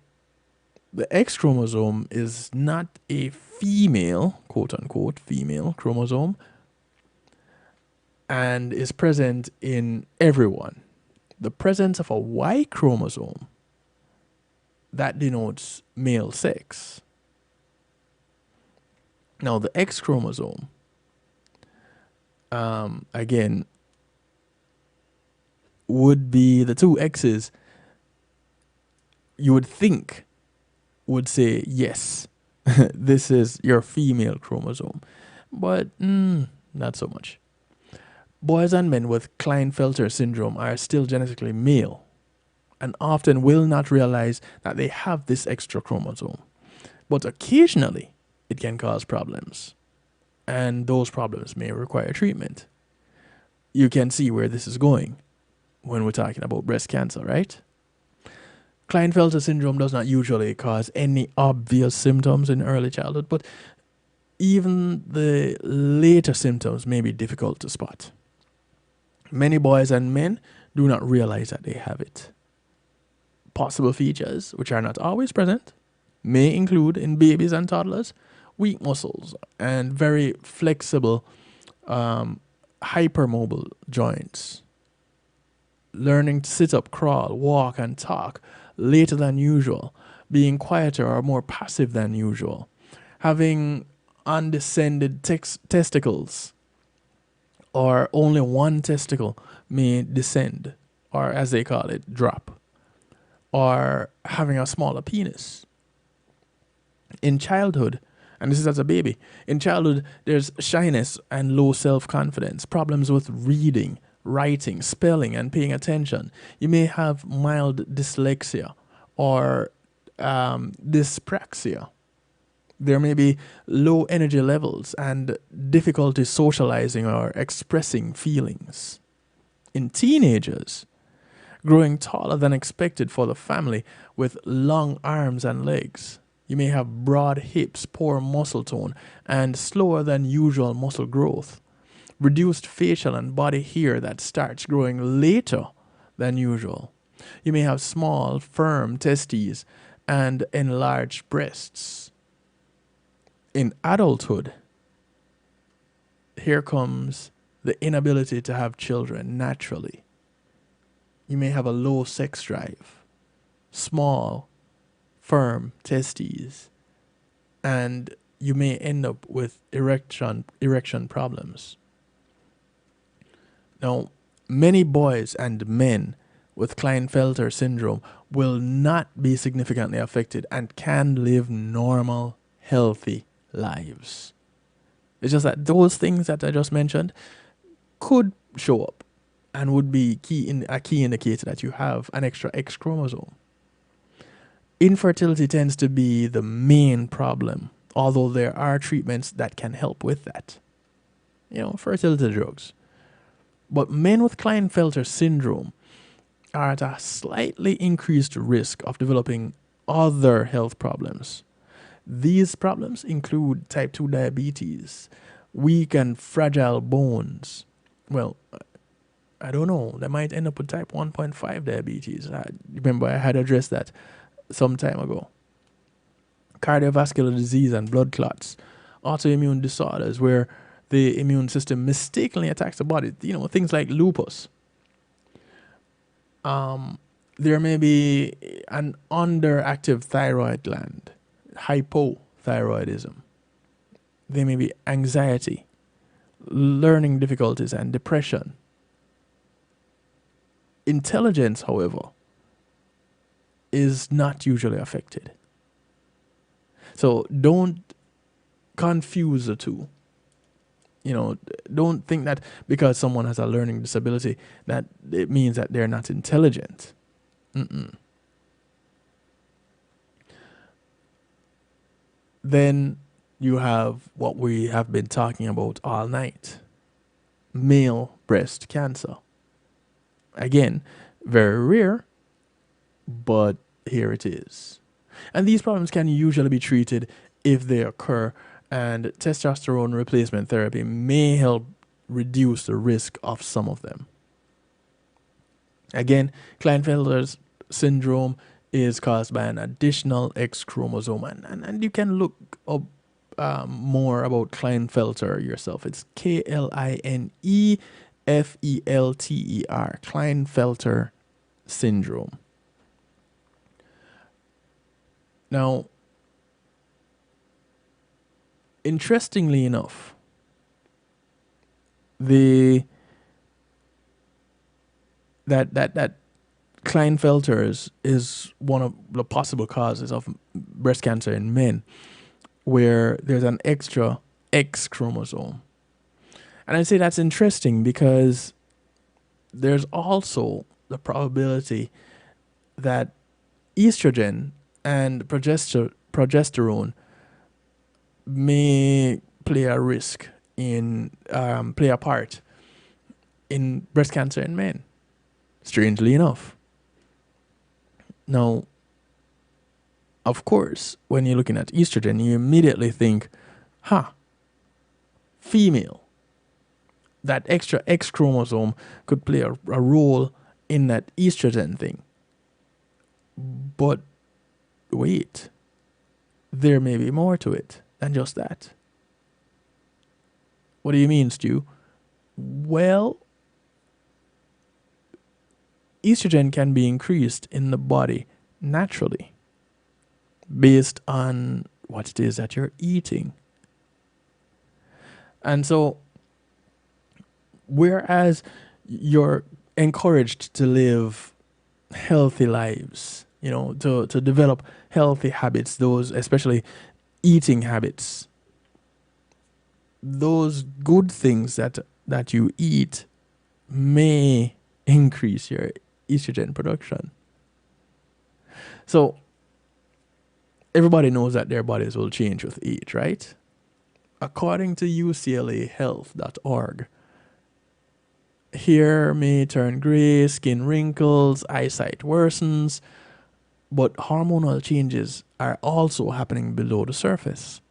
the X chromosome is not a female, quote unquote, female chromosome, and is present in everyone. The presence of a Y chromosome, that denotes male sex. Now, the X chromosome, again, would be the two X's you would think would say, yes, this is your female chromosome. But not so much. Boys and men with Klinefelter syndrome are still genetically male and often will not realize that they have this extra chromosome. But occasionally, it can cause problems. And those problems may require treatment. You can see where this is going when we're talking about breast cancer, right? Klinefelter syndrome does not usually cause any obvious symptoms in early childhood, but even the later symptoms may be difficult to spot. Many boys and men do not realize that they have it. Possible features, which are not always present, may include in babies and toddlers, weak muscles and very flexible, hypermobile joints. Learning to sit up, crawl, walk, and talk later than usual, being quieter or more passive than usual, having undescended testicles, or only one testicle may descend, or as they call it, drop, or having a smaller penis. In childhood, and this is as a baby, in childhood, there's shyness and low self-confidence, problems with reading, writing, spelling, and paying attention. You may have mild dyslexia or dyspraxia. There may be low energy levels and difficulty socializing or expressing feelings. In teenagers, growing taller than expected for the family with long arms and legs. You may have broad hips, poor muscle tone, and slower than usual muscle growth. Reduced facial and body hair that starts growing later than usual. You may have small, firm testes and enlarged breasts. In adulthood, here comes the inability to have children naturally. You may have a low sex drive, small, firm testes, and you may end up with erection problems. Now, many boys and men with Klinefelter syndrome will not be significantly affected and can live normal, healthy lives. It's just that those things that I just mentioned could show up and would be a key indicator that you have an extra X chromosome. Infertility tends to be the main problem, although there are treatments that can help with that. Fertility drugs. But men with Klinefelter syndrome are at a slightly increased risk of developing other health problems. These problems include type 2 diabetes, weak and fragile bones. Well, I don't know. They might end up with type 1.5 diabetes. Remember, I had addressed that some time ago. Cardiovascular disease and blood clots. Autoimmune disorders where the immune system mistakenly attacks the body. Things like lupus. There may be an underactive thyroid gland, hypothyroidism. There may be anxiety, learning difficulties, and depression. Intelligence, however, is not usually affected. So don't confuse the two. Don't think that because someone has a learning disability that it means that they're not intelligent. Then you have what we have been talking about all night. Male breast cancer. Again, very rare, but here it is. And these problems can usually be treated if they occur, and testosterone replacement therapy may help reduce the risk of some of them. Again, Klinefelter's syndrome is caused by an additional X chromosome, and you can look up more about Klinefelter yourself. It's Klinefelter, Klinefelter syndrome. Now, interestingly enough, that Klinefelter is one of the possible causes of breast cancer in men, where there's an extra X chromosome. And I say that's interesting because there's also the probability that estrogen and progesterone may play a part in breast cancer in men, strangely enough. Now, of course, when you're looking at estrogen, you immediately think, female. That extra X chromosome could play a role in that estrogen thing. But wait, there may be more to it than just that. What do you mean, Stu? Well, estrogen can be increased in the body naturally based on what it is that you're eating. And so, whereas you're encouraged to live healthy lives, to develop healthy habits, those especially eating habits, those good things that you eat may increase your estrogen production. So everybody knows that their bodies will change with age, right? According to UCLAhealth.org, hair may turn gray, skin wrinkles, eyesight worsens, but hormonal changes are also happening below the surface.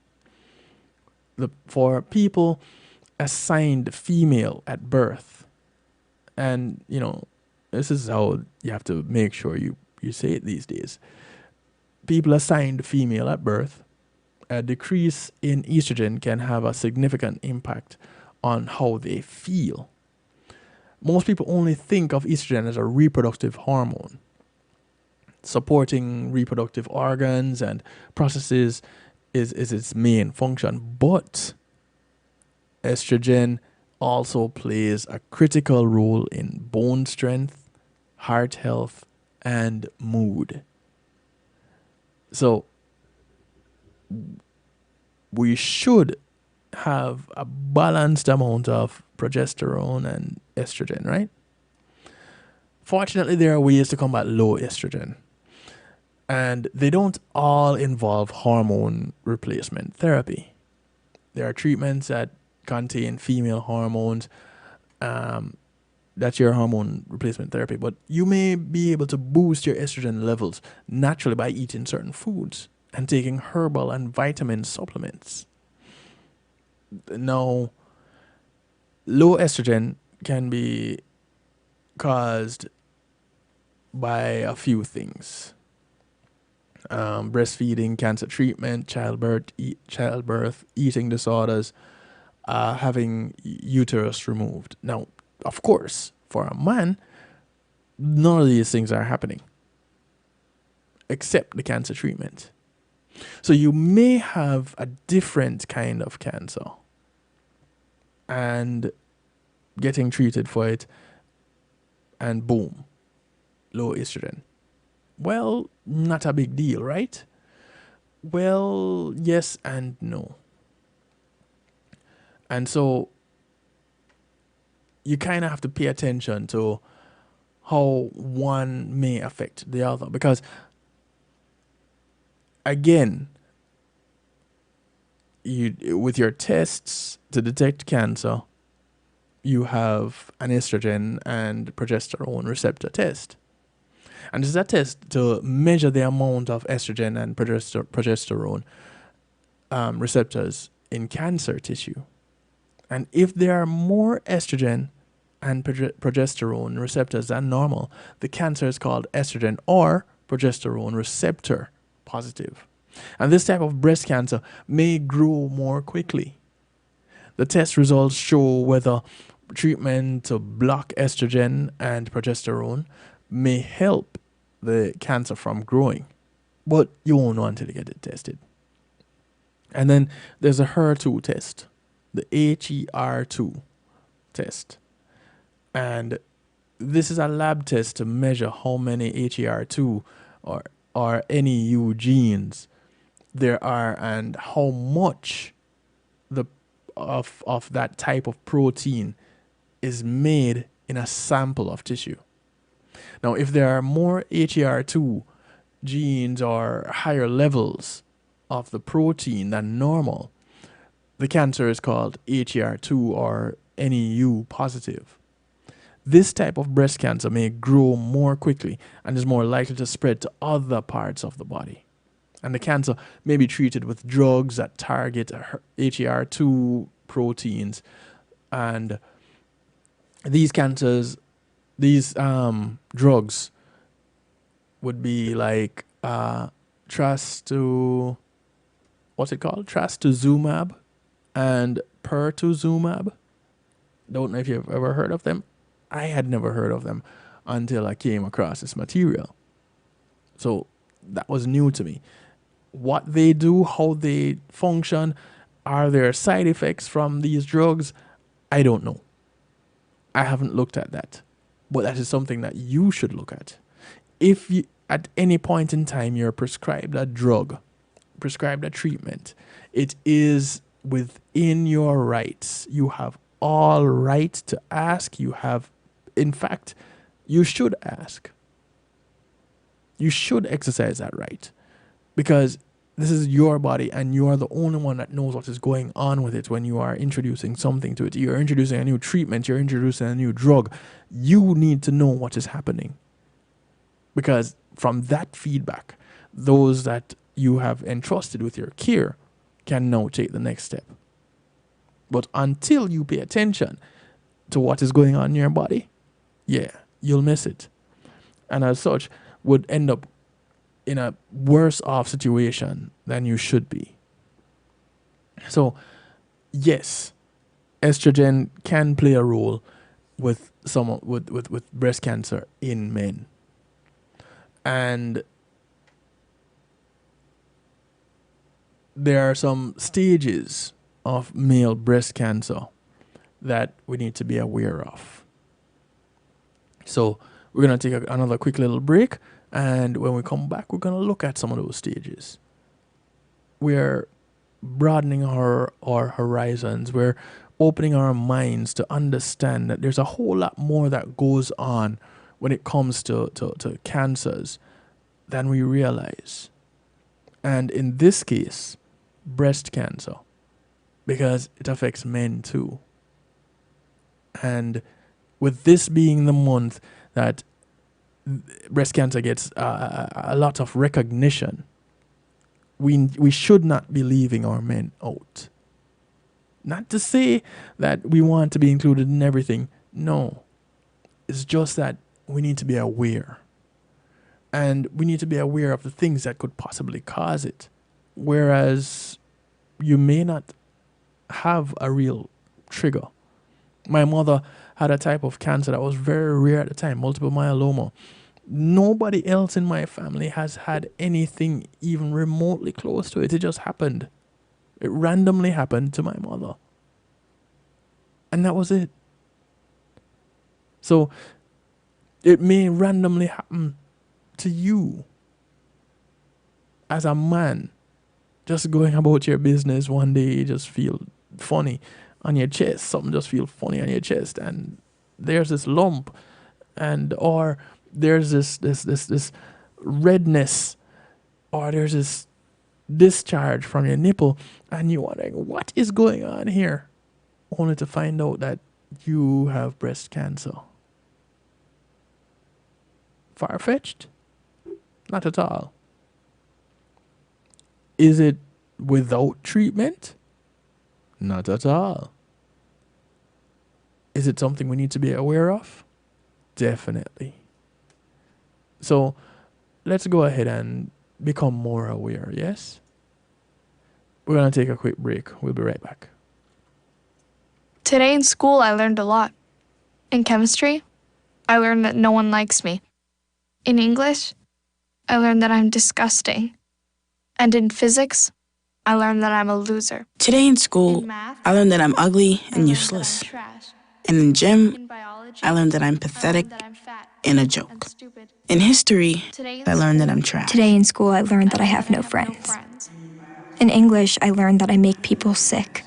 For people assigned female at birth, and this is how you have to make sure you say it these days. People assigned female at birth, a decrease in estrogen can have a significant impact on how they feel. Most people only think of estrogen as a reproductive hormone, supporting reproductive organs and processes is its main function. But estrogen also plays a critical role in bone strength, heart health, and mood. So we should have a balanced amount of progesterone and estrogen, right? Fortunately, there are ways to combat low estrogen, and they don't all involve hormone replacement therapy. There are treatments that contain female hormones. That's your hormone replacement therapy, but you may be able to boost your estrogen levels naturally by eating certain foods and taking herbal and vitamin supplements. Now, low estrogen can be caused by a few things. Breastfeeding, cancer treatment, childbirth, eating disorders, having uterus removed. Now, of course, for a man, none of these things are happening except the cancer treatment. So you may have a different kind of cancer and getting treated for it, and boom, low estrogen. Well, not a big deal, right? Well, yes and no. And so you kind of have to pay attention to how one may affect the other, because again, with your tests to detect cancer, you have an estrogen and progesterone receptor test. And this is a test to measure the amount of estrogen and progesterone receptors in cancer tissue. And if there are more estrogen and progesterone receptors than normal, the cancer is called estrogen or progesterone receptor positive. And this type of breast cancer may grow more quickly. The test results show whether treatment to block estrogen and progesterone may help the cancer from growing, but you won't know until you get it tested. And then there's a HER2 test, the HER2 test. And this is a lab test to measure how many HER2 or NEU genes there are and how much of that type of protein is made in a sample of tissue. Now, if there are more HER2 genes or higher levels of the protein than normal, the cancer is called HER2 or NEU positive. This type of breast cancer may grow more quickly and is more likely to spread to other parts of the body. And the cancer may be treated with drugs that target HER2 proteins. And these drugs would be like trastuzumab and pertuzumab. Don't know if you've ever heard of them. I had never heard of them until I came across this material. So that was new to me. What they do, how they function, are there side effects from these drugs? I don't know. I haven't looked at that. But that is something that you should look at. If you, at any point in time you're prescribed a drug, prescribed a treatment, it is within your rights. You have all right to ask. In fact, you should ask. You should exercise that right, because this is your body and you are the only one that knows what is going on with it when you are introducing something to it. You're introducing a new treatment, you're introducing a new drug. You need to know what is happening, because from that feedback, those that you have entrusted with your care can now take the next step. But until you pay attention to what is going on in your body, yeah, you'll miss it. And as such, would end up in a worse off situation than you should be. So, yes, estrogen can play a role with someone with breast cancer in men. And there are some stages of male breast cancer that we need to be aware of. So we're going to take another quick little break, and when we come back, we're going to look at some of those stages. We're broadening our horizons. We're opening our minds to understand that there's a whole lot more that goes on when it comes to cancers than we realize. And in this case, breast cancer, because it affects men too. And with this being the month that breast cancer gets a lot of recognition, we should not be leaving our men out. Not to say that we want to be included in everything. No. It's just that we need to be aware. And we need to be aware of the things that could possibly cause it. Whereas you may not have a real trigger. My mother had a type of cancer that was very rare at the time, multiple myeloma. Nobody else in my family has had anything even remotely close to it. It just happened. It randomly happened to my mother. And that was it. So it may randomly happen to you as a man. Just going about your business one day, you just feel funny on your chest. Something just feels funny on your chest, and there's this lump, and or there's this redness, or there's this discharge from your nipple, and you're wondering what is going on here, only to find out that you have breast cancer. Far-fetched? Not at all. Is it without treatment? Not at all. Is it something we need to be aware of? Definitely. So let's go ahead and become more aware, yes? We're going to take a quick break. We'll be right back. Today in school, I learned a lot. In chemistry, I learned that no one likes me. In English, I learned that I'm disgusting. And in physics, I learned that I'm a loser. Today in school, In math, I learned that I'm ugly and useless. And in gym, In biology, I learned that I'm pathetic that I'm fat and a joke. and stupid. In history, Today in I learned that school, I'm trash. Today in school, I learned that I have no friends. In English, I learned that I make people sick.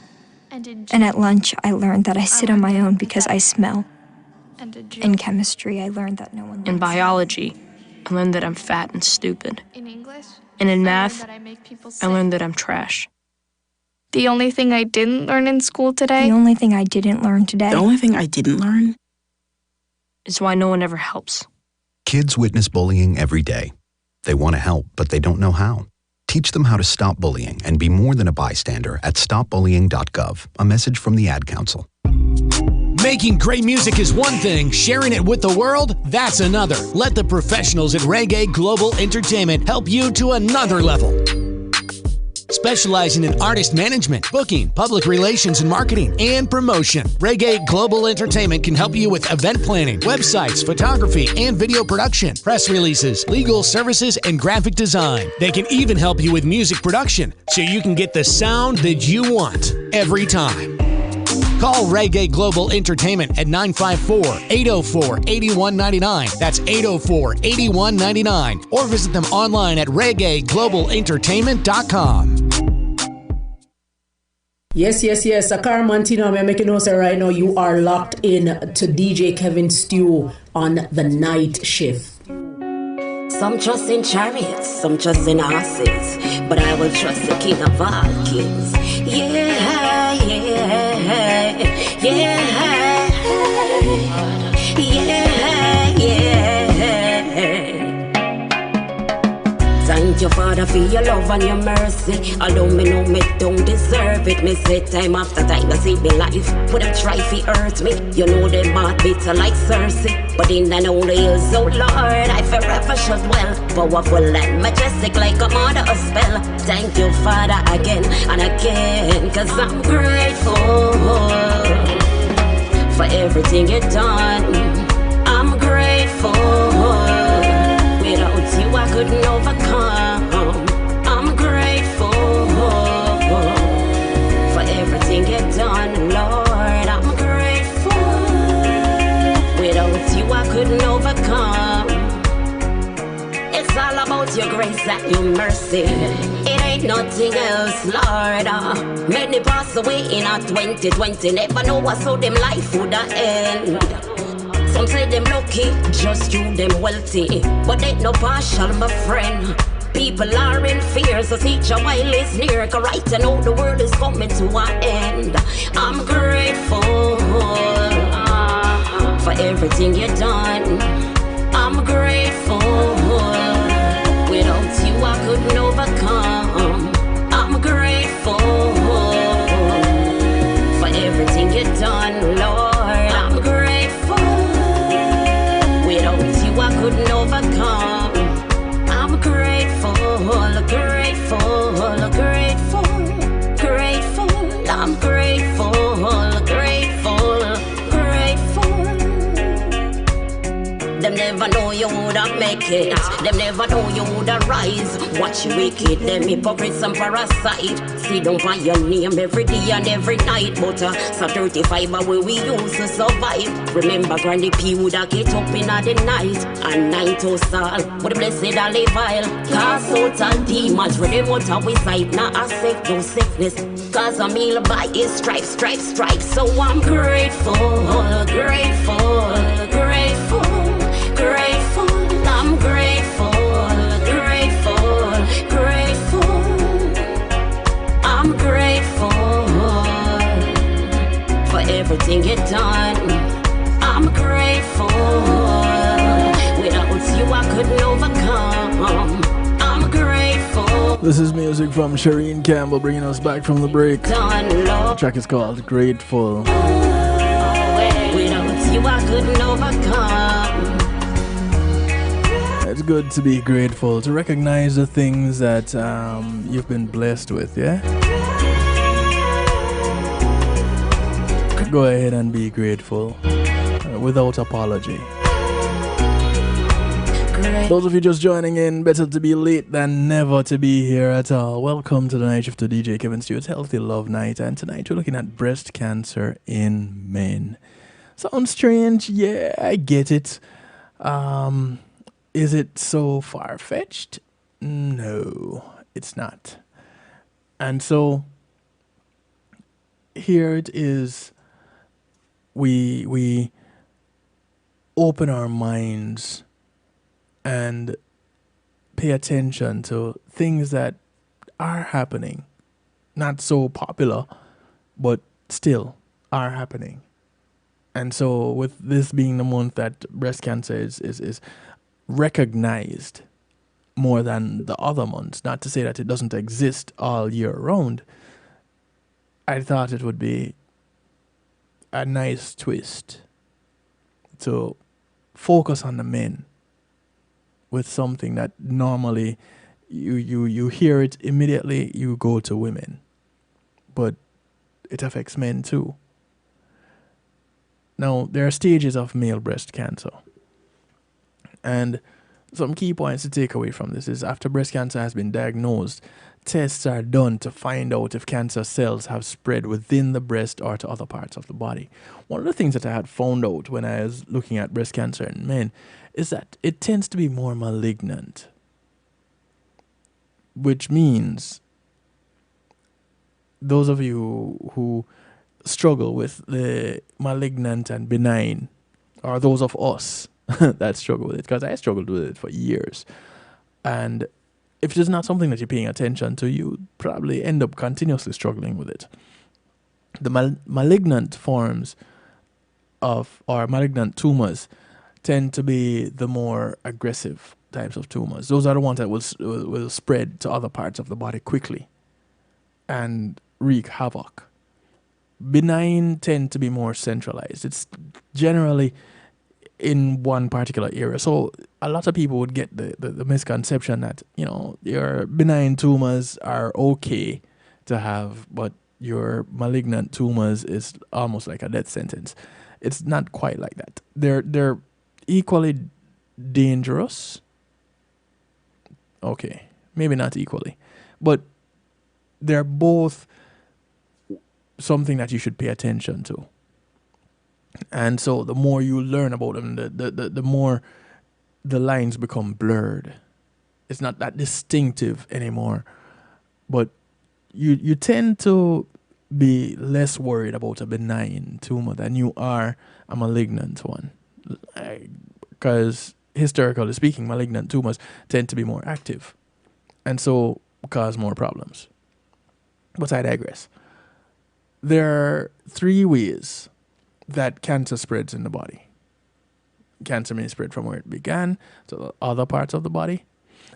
And in And at lunch, I learned that I sit on my own because I smell. and a joke. In chemistry, I learned that no one likes In me. biology, I learned that I'm fat and stupid. In English, And in I math, learned that I make people I sick. learned that I'm trash. The only thing I didn't learn in school today, The only thing I didn't learn today The only thing I didn't learn Is why no one ever helps. Kids witness bullying every day. They want to help, but they don't know how. Teach them how to stop bullying and be more than a bystander at stopbullying.gov. A message from the Ad Council. Making great music is one thing, sharing it with the world, that's another. Let the professionals at Reggae Global Entertainment help you to another level. Specializing in artist management, booking, public relations and marketing, and promotion, Reggae Global Entertainment can help you with event planning, websites, photography, and video production, press releases, legal services, and graphic design. They can even help you with music production, so you can get the sound that you want every time. Call Reggae Global Entertainment at 954-804-8199. That's 804-8199. Or visit them online at reggaeglobalentertainment.com. Yes. Akar Mantino, I'm making notes right now. You are locked in to DJ Kevin Stew on the night shift. Some trust in chariots, some trust in horses, but I will trust the King of all kings. Thank you, Father, for your love and your mercy. Although me know me don't deserve it, me say time after time I see me life. When them try to hurt me, you know them heart bitter like Cersei. But in the only hills, oh Lord, I forever shall dwell. Powerful and majestic like a mother a spell. Thank you, Father, again and again, cause I'm grateful for everything you've done. I'm grateful. Without you I couldn't overcome. I'm grateful for everything you've done, Lord. I'm grateful. Without you I couldn't overcome. It's all about your grace and your mercy. It ain't nothing else, Lord. Many pass away in 2020. Never know what so them life would end. Some say them lucky, just you them wealthy. But ain't no partial, my friend. People are in fear, so teach a while is near. Cause right I know the world is coming to an end. I'm grateful for everything you've done. I'm grateful. Without you I couldn't overcome. I'm grateful for everything you've done, Lord. I'm grateful. Without you I couldn't overcome. I'm grateful, grateful, grateful, grateful. I'm grateful, grateful, grateful. Them never know you woulda make it. Them never know you woulda rise. Watch you wicked, them hypocrites and parasite. See don't buy your name every day and every night. But so 35 are where we used to survive. Remember Granny P woulda get up in the night. And night to Saul with the blessed olive oil. Cast out and demons ready what we sight. Now I say no sickness. Cause I'm healed by his stripes, stripes, stripes. So I'm grateful, grateful, grateful. Grateful, I'm grateful, grateful, grateful. I'm grateful for everything you've done. I'm grateful. Without you I couldn't overcome. I'm grateful. This is music from Shireen Campbell bringing us back from the break. The track is called Grateful. Without you I couldn't overcome. It's good to be grateful, to recognize the things that you've been blessed with, yeah? Go ahead and be grateful without apology. Those of you just joining in, better to be late than never to be here at all. Welcome to the night shift to DJ Kevin Stewart's Healthy Love Night, and tonight we're looking at breast cancer in men. Sounds strange, yeah, I get it. Is it so far-fetched? No, it's not. And so here it is. We open our minds and pay attention to things that are happening. Not so popular, but still are happening. And so with this being the month that breast cancer is recognized more than the other months, not to say that it doesn't exist all year round, I thought it would be a nice twist to focus on the men with something that normally you hear it immediately, you go to women, but it affects men too. Now, there are stages of male breast cancer. And some key points to take away from this is after breast cancer has been diagnosed, tests are done to find out if cancer cells have spread within the breast or to other parts of the body. One of the things that I had found out when I was looking at breast cancer in men is that it tends to be more malignant, which means those of you who struggle with the malignant and benign, or those of us that struggle with it, because I struggled with it for years. And if it's not something that you're paying attention to, you probably end up continuously struggling with it. The malignant forms of, or malignant tumors, tend to be the more aggressive types of tumors. Those are the ones that will spread to other parts of the body quickly and wreak havoc. Benign tend to be more centralized. It's generally in one particular area. So a lot of people would get the misconception that, your benign tumors are okay to have, but your malignant tumors is almost like a death sentence. It's not quite like that. They're equally dangerous. Okay, maybe not equally, but they're both something that you should pay attention to. And so the more you learn about them, the more the lines become blurred. It's not that distinctive anymore. But you tend to be less worried about a benign tumor than you are a malignant one. Because historically speaking, malignant tumors tend to be more active and so cause more problems. But I digress. There are 3 ways that cancer spreads in the body. Cancer may spread from where it began to the other parts of the body.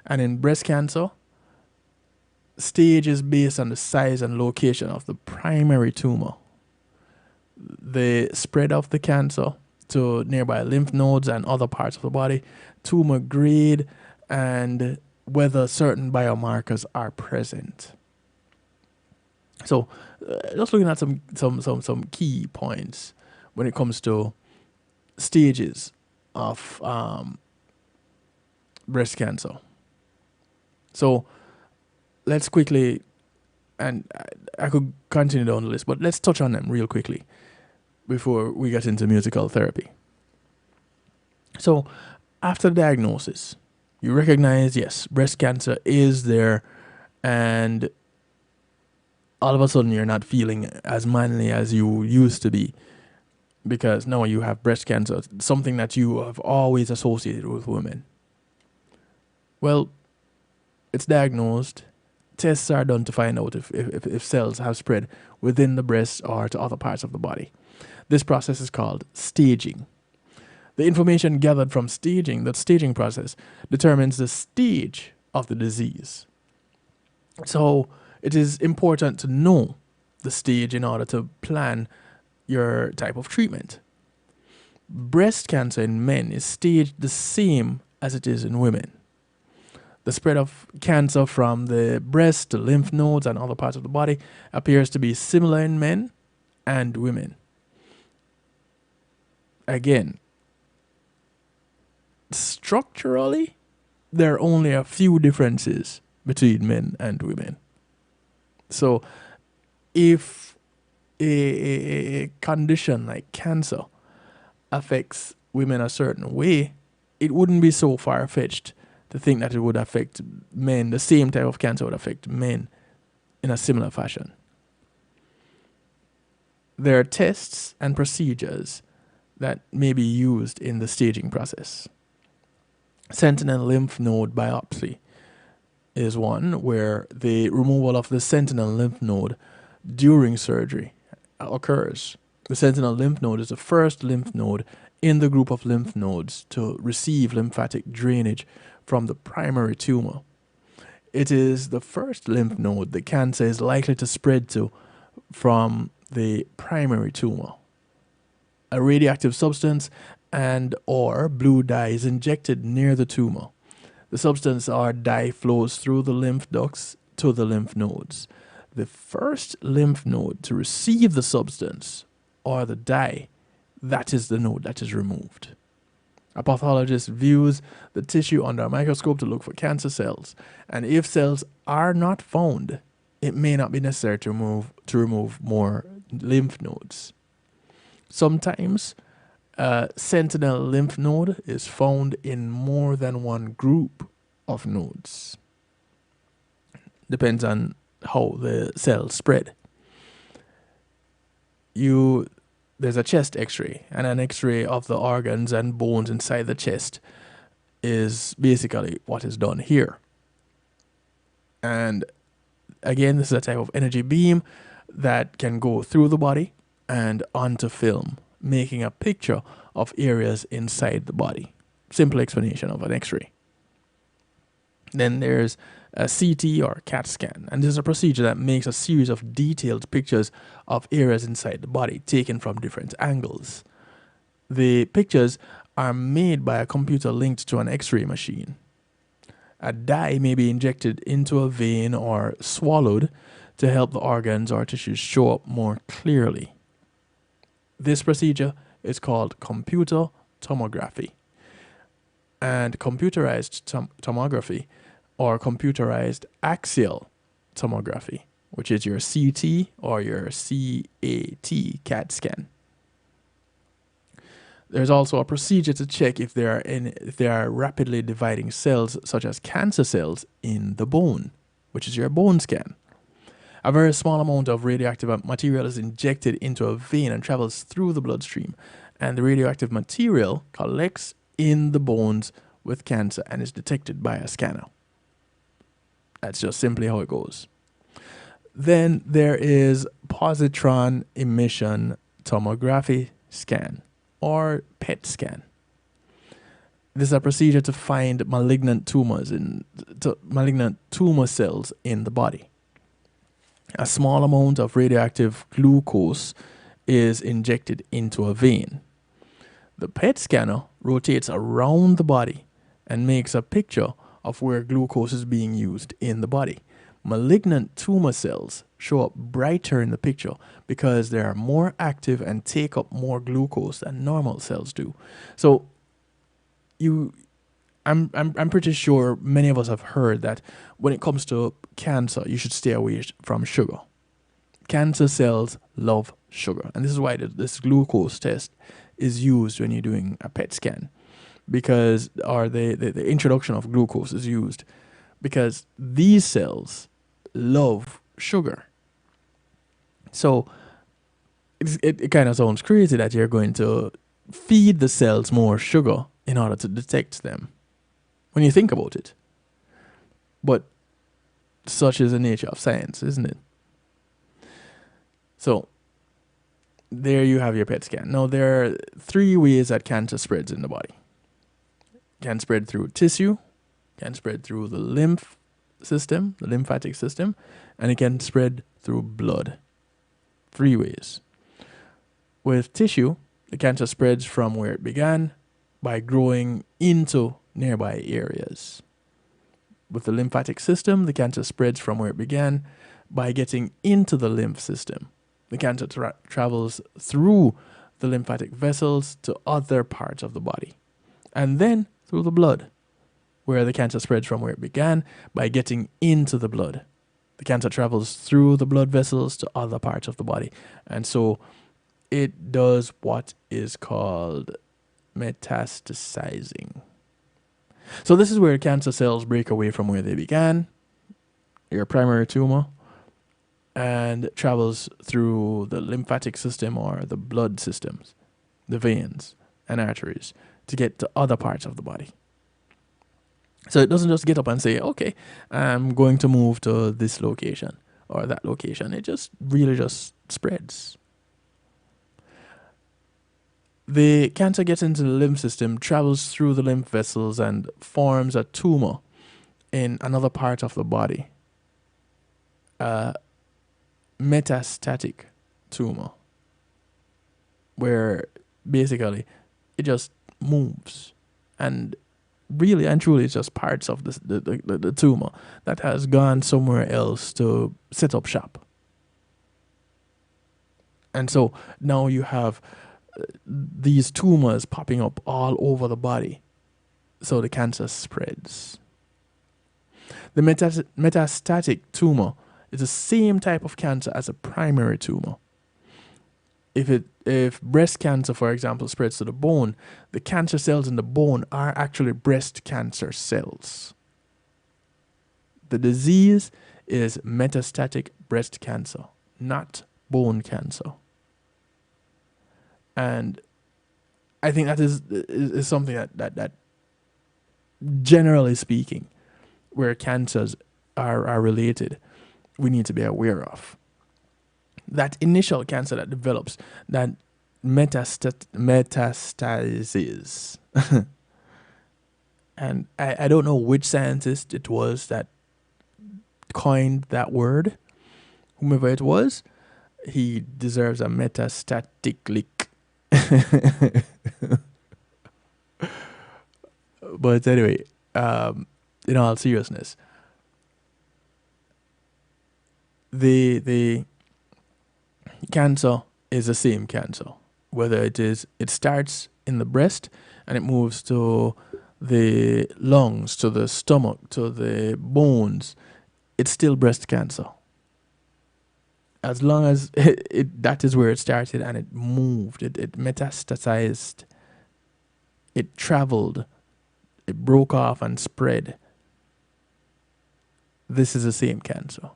And in breast cancer, stage is based on the size and location of the primary tumor. The spread of the cancer to nearby lymph nodes and other parts of the body, tumor grade, and whether certain biomarkers are present. So, just looking at some key points when it comes to stages of breast cancer. So, let's quickly, and I could continue down the list, but let's touch on them real quickly before we get into musical therapy. So, after diagnosis, you recognize, yes, breast cancer is there, and all of a sudden you're not feeling as manly as you used to be because now you have breast cancer, something that you have always associated with women. Well, it's diagnosed. Tests are done to find out if cells have spread within the breast or to other parts of the body. This process is called staging. The information gathered from staging, that staging process, determines the stage of the disease. So it is important to know the stage in order to plan your type of treatment. Breast cancer in men is staged the same as it is in women. The spread of cancer from the breast to lymph nodes and other parts of the body appears to be similar in men and women. Again, structurally, there are only a few differences between men and women. So, if a condition like cancer affects women a certain way, it wouldn't be so far-fetched to think that it would affect men, the same type of cancer would affect men in a similar fashion. There are tests and procedures that may be used in the staging process. Sentinel lymph node biopsy is one where the removal of the sentinel lymph node during surgery occurs. The sentinel lymph node is the first lymph node in the group of lymph nodes to receive lymphatic drainage from the primary tumor. It is the first lymph node the cancer is likely to spread to from the primary tumor. A radioactive substance and or blue dye is injected near the tumor. The substance or dye flows through the lymph ducts to the lymph nodes. The first lymph node to receive the substance or the dye, that is the node that is removed. A pathologist views the tissue under a microscope to look for cancer cells, and if cells are not found, it may not be necessary to remove more lymph nodes. Sometimes sentinel lymph node is found in more than one group of nodes. Depends on how the cells spread. There's a chest x-ray, and an x-ray of the organs and bones inside the chest is basically what is done here. And again, this is a type of energy beam that can go through the body and onto film, making a picture of areas inside the body. Simple explanation of an x-ray. Then there's a CT or CAT scan, and this is a procedure that makes a series of detailed pictures of areas inside the body taken from different angles. The pictures are made by a computer linked to an X-ray machine. A dye may be injected into a vein or swallowed to help the organs or tissues show up more clearly. This procedure is called computer tomography. And computerized tomography or computerized axial tomography, which is your CT or your CAT scan. There's also a procedure to check if there are rapidly dividing cells, such as cancer cells, in the bone, which is your bone scan. A very small amount of radioactive material is injected into a vein and travels through the bloodstream, and the radioactive material collects in the bones with cancer and is detected by a scanner. That's just simply how it goes. Then there is positron emission tomography scan, or PET scan. This is a procedure to find malignant tumor cells in the body. A small amount of radioactive glucose is injected into a vein. The PET scanner rotates around the body and makes a picture of where glucose is being used in the body. Malignant tumor cells show up brighter in the picture because they are more active and take up more glucose than normal cells do. So I'm pretty sure many of us have heard that when it comes to cancer, you should stay away from sugar. Cancer cells love sugar, and this is why this glucose test is used when you're doing a PET scan, because the introduction of glucose is used because these cells love sugar. So it kind of sounds crazy that you're going to feed the cells more sugar in order to detect them, when you think about it. But such is the nature of science, isn't it? So there you have your PET scan. Now, there are 3 ways that cancer spreads in the body. It can spread through tissue, can spread through the lymph system, the lymphatic system, and it can spread through blood. 3 ways. With tissue, the cancer spreads from where it began by growing into nearby areas. With the lymphatic system, the cancer spreads from where it began by getting into the lymph system. The cancer travels through the lymphatic vessels to other parts of the body, and then through the blood, where the cancer spreads from where it began by getting into the blood. The cancer travels through the blood vessels to other parts of the body, and so it does what is called metastasizing. So this is where cancer cells break away from where they began, your primary tumor, and travels through the lymphatic system or the blood systems, the veins and arteries, to get to other parts of the body. So it doesn't just get up and say, okay, I'm going to move to this location or that location. It just really just spreads. The cancer gets into the lymph system, travels through the lymph vessels, and forms a tumor in another part of the body. Metastatic tumor, where basically it just moves, and really and truly it's just parts of the tumor that has gone somewhere else to set up shop. And so now you have these tumors popping up all over the body, so the cancer spreads. The metastatic tumor is the same type of cancer as a primary tumor. If breast cancer, for example, spreads to the bone, the cancer cells in the bone are actually breast cancer cells. The disease is metastatic breast cancer, not bone cancer. And I think that is something that generally speaking, where cancers are related, we need to be aware of. That initial cancer that develops, that metastasis, And I don't know which scientist it was that coined that word. Whomever it was, he deserves a metastatic lick. But anyway, in all seriousness, the cancer is the same cancer. Whether it starts in the breast and it moves to the lungs, to the stomach, to the bones, it's still breast cancer. As long as that is where it started and it moved, it metastasized, it traveled, it broke off and spread. This is the same cancer.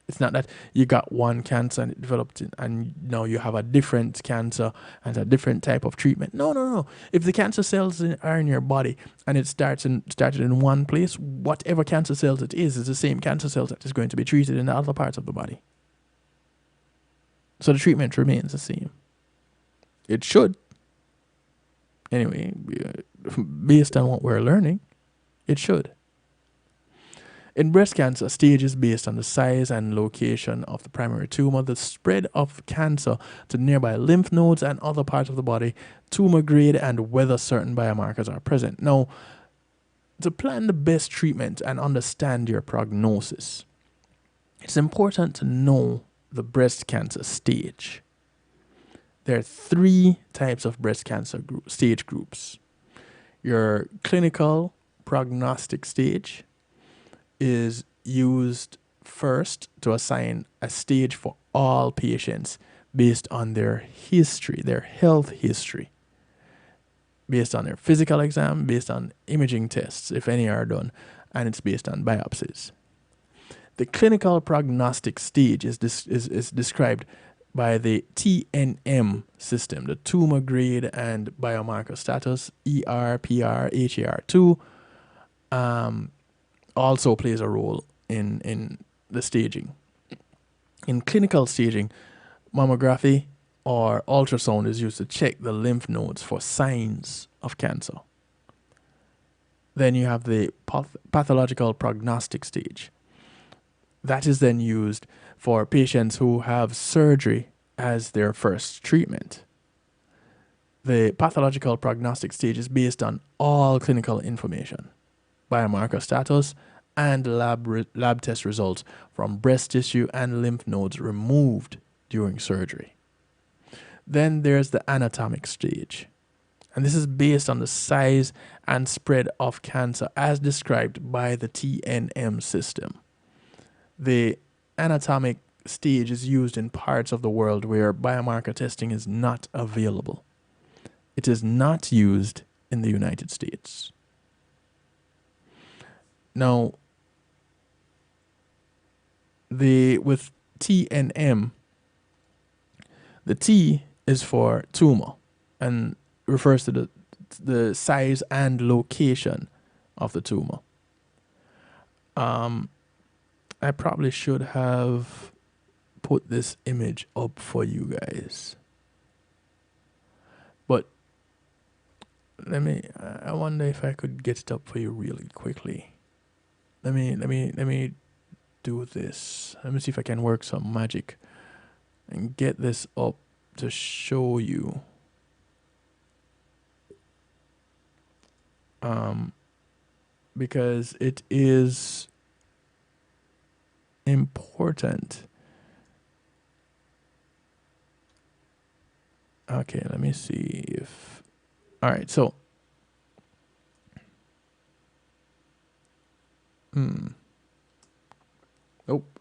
It's not that you got one cancer and it developed and now you have a different cancer and a different type of treatment. No. If the cancer cells are in your body and it started in one place, whatever cancer cells it is the same cancer cells that is going to be treated in the other parts of the body. So the treatment remains the same. It should. Anyway, based on what we're learning, it should. In breast cancer, stage is based on the size and location of the primary tumor, the spread of cancer to nearby lymph nodes and other parts of the body, tumor grade, and whether certain biomarkers are present. Now, to plan the best treatment and understand your prognosis, it's important to know the breast cancer stage. There are 3 types of breast cancer stage groups. Your clinical prognostic stage is used first to assign a stage for all patients based on their history, their health history, based on their physical exam, based on imaging tests, if any are done, and it's based on biopsies. The clinical prognostic stage is described by the TNM system, the tumor grade and biomarker status, ER, PR, HAR2, also plays a role in the staging. In clinical staging, mammography or ultrasound is used to check the lymph nodes for signs of cancer. Then you have the pathological prognostic stage. That is then used for patients who have surgery as their first treatment. The pathological prognostic stage is based on all clinical information, biomarker status, and lab test results from breast tissue and lymph nodes removed during surgery. Then there's the anatomic stage. And this is based on the size and spread of cancer as described by the TNM system. The anatomic stage is used in parts of the world where biomarker testing is not available. It is not used in the United States. Now, with TNM, the T is for tumor and refers to the size and location of the tumor. I probably should have put this image up for you guys. But I wonder if I could get it up for you really quickly. Let me do this. Let me see if I can work some magic and get this up to show you. Because it is important. Okay, let me see if... All right, so... Nope.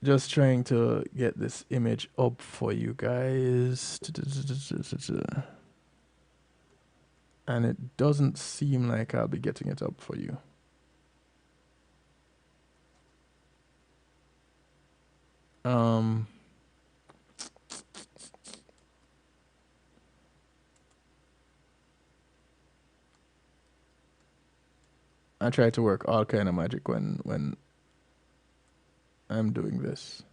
Just trying to get this image up for you guys. And it doesn't seem like I'll be getting it up for you. I try to work all kind of magic when I'm doing this.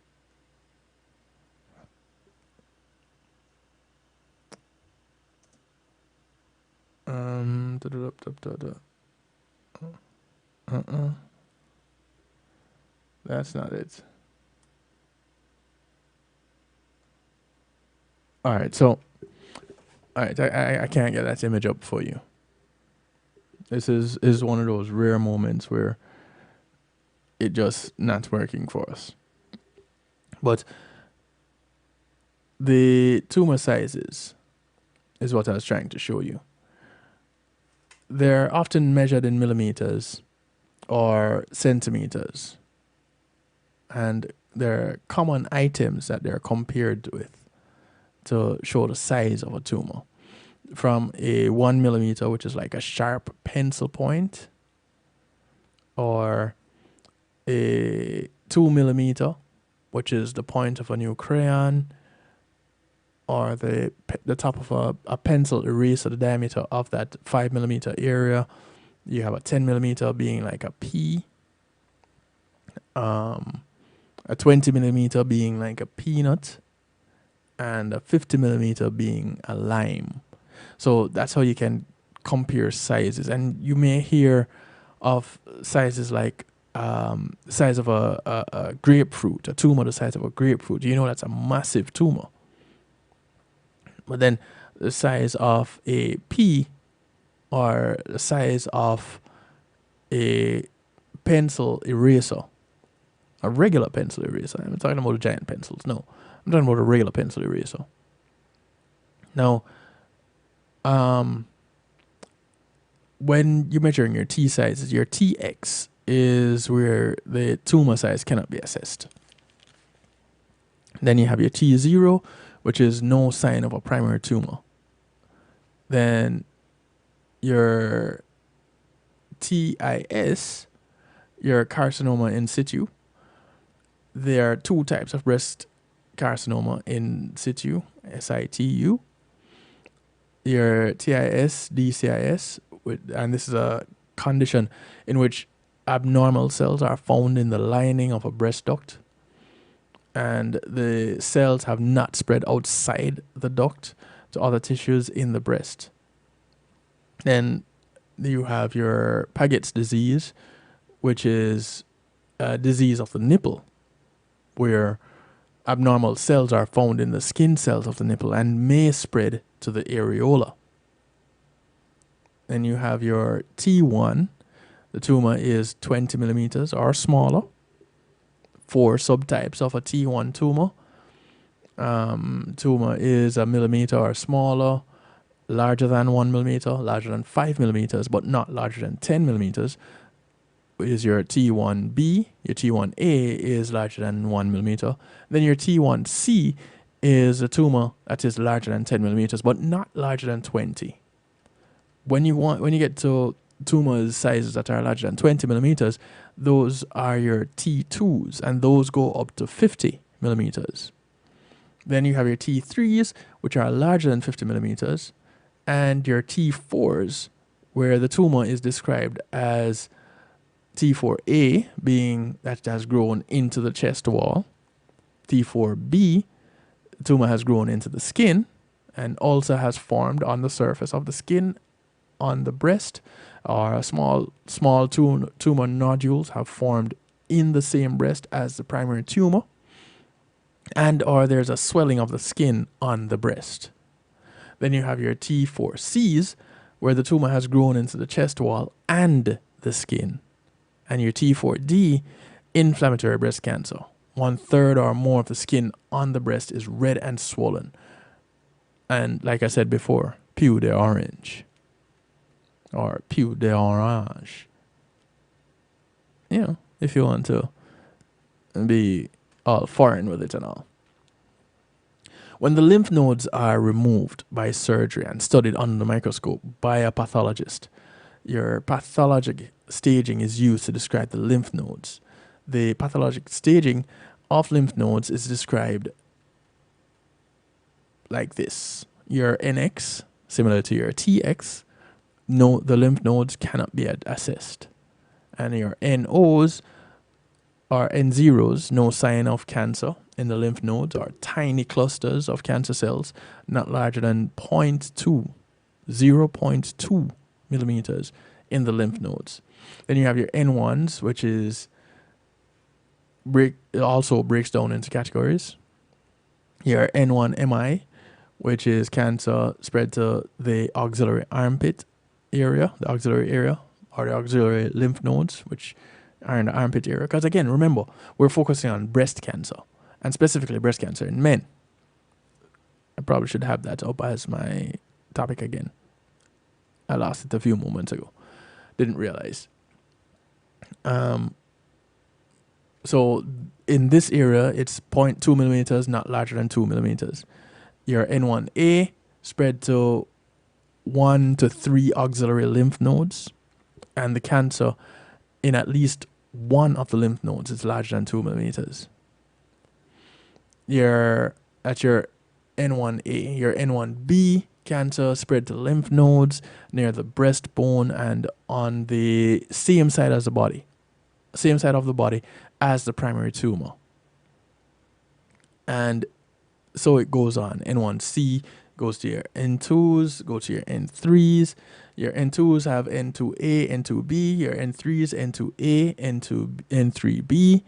That's not it. All right, so, all right, I can't get that image up for you. This is one of those rare moments where it just not working for us. But the tumor sizes is what I was trying to show you. They're often measured in millimeters or centimeters. And they're common items that they're compared with to show the size of a tumor. From a 1 millimeter, which is like a sharp pencil point, or a 2 millimeter, which is the point of a new crayon, or the top of a pencil eraser, the diameter of that 5 millimeter area. You have a 10 millimeter being like a pea, a 20 millimeter being like a peanut, and a 50 millimeter being a lime. So that's how you can compare sizes. And you may hear of sizes like size of a grapefruit, a tumor the size of a grapefruit. You know that's a massive tumor. But then the size of a pea or the size of a pencil eraser, a regular pencil eraser. I'm not talking about the giant pencils. No, I'm talking about a regular pencil eraser. Now, when you're measuring your T sizes, your TX is where the tumor size cannot be assessed. Then you have your T0, which is no sign of a primary tumor. Then your TIS, your carcinoma in situ. There are two types of breast carcinoma in situ, SITU. Your TIS, DCIS, and this is a condition in which abnormal cells are found in the lining of a breast duct, and the cells have not spread outside the duct to other tissues in the breast. Then you have your Paget's disease, which is a disease of the nipple, where abnormal cells are found in the skin cells of the nipple and may spread to the areola. Then you have your T1. The tumor is 20 millimeters or smaller. 4 subtypes of a T1 tumor. Tumor is a millimeter or smaller, larger than 1 millimeter, larger than 5 millimeters, but not larger than 10 millimeters. Is your T1B. Your T1A is larger than 1 millimeter. Then your T1C is a tumor that is larger than 10 millimeters, but not larger than 20. When you get to tumors sizes that are larger than 20 millimeters, those are your T2s, and those go up to 50 millimeters. Then you have your T3s, which are larger than 50 millimeters, and your T4s, where the tumor is described as T4A, being that it has grown into the chest wall. T4B, the tumor has grown into the skin and also has formed on the surface of the skin on the breast, or small tumor nodules have formed in the same breast as the primary tumor, and or there's a swelling of the skin on the breast. Then you have your T4Cs, where the tumor has grown into the chest wall and the skin. And your T4D, inflammatory breast cancer. 1/3 or more of the skin on the breast is red and swollen. And like I said before, peau d'orange. Or peau d'orange. You know, if you want to be all foreign with it and all. When the lymph nodes are removed by surgery and studied under the microscope by a pathologist, your pathologic staging is used to describe the lymph nodes. The pathologic staging of lymph nodes is described like this. Your NX, similar to your TX, no, the lymph nodes cannot be assessed. And your NOs or N0s, no sign of cancer in the lymph nodes, or tiny clusters of cancer cells, not larger than 0.2 millimeters in the lymph nodes. Then you have your N1s, which is also breaks down into categories. Your N1MI, which is cancer spread to the auxiliary armpit area, the auxiliary lymph nodes, which are in the armpit area. Because again, remember, we're focusing on breast cancer, and specifically breast cancer in men. I probably should have that up as my topic again. I lost it a few moments ago. Didn't realize. So in this area, it's 0.2 millimeters, not larger than 2 millimeters. Your N1A spread to 1 to 3 auxiliary lymph nodes, and the cancer in at least one of the lymph nodes is larger than 2 millimeters. Your N1A, your N1B cancer spread to lymph nodes near the breastbone and on the same side of the body as the primary tumor. And so it goes on. N1C goes to your N2s, go to your N3s. Your N2s have N2A, N2B, your N3s, N2A, N3B.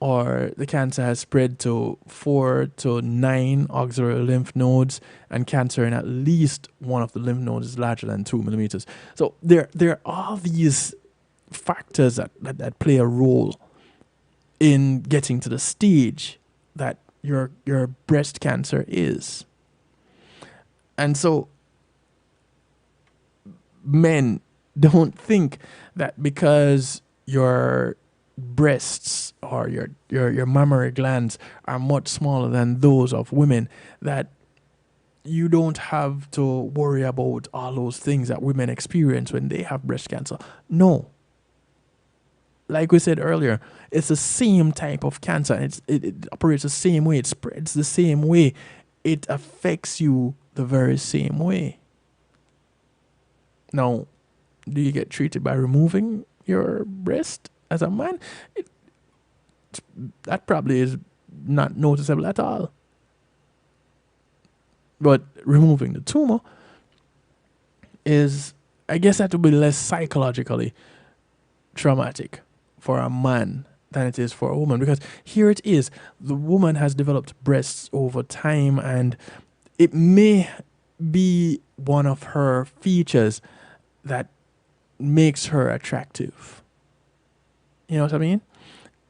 Or the cancer has spread to 4 to 9 auxiliary lymph nodes, and cancer in at least one of the lymph nodes is larger than 2 millimeters. So there are all these factors that play a role in getting to the stage that your breast cancer is. And so men don't think that because your breasts or your mammary glands are much smaller than those of women that you don't have to worry about all those things that women experience when they have breast cancer. No. Like we said earlier, it's the same type of cancer. It operates the same way. It spreads the same way. It affects you the very same way. Now, do you get treated by removing your breast as a man? That probably is not noticeable at all. But removing the tumor is, I guess, that would be less psychologically traumatic for a man than it is for a woman, because here it is, the woman has developed breasts over time, and it may be one of her features that makes her attractive. You know what I mean?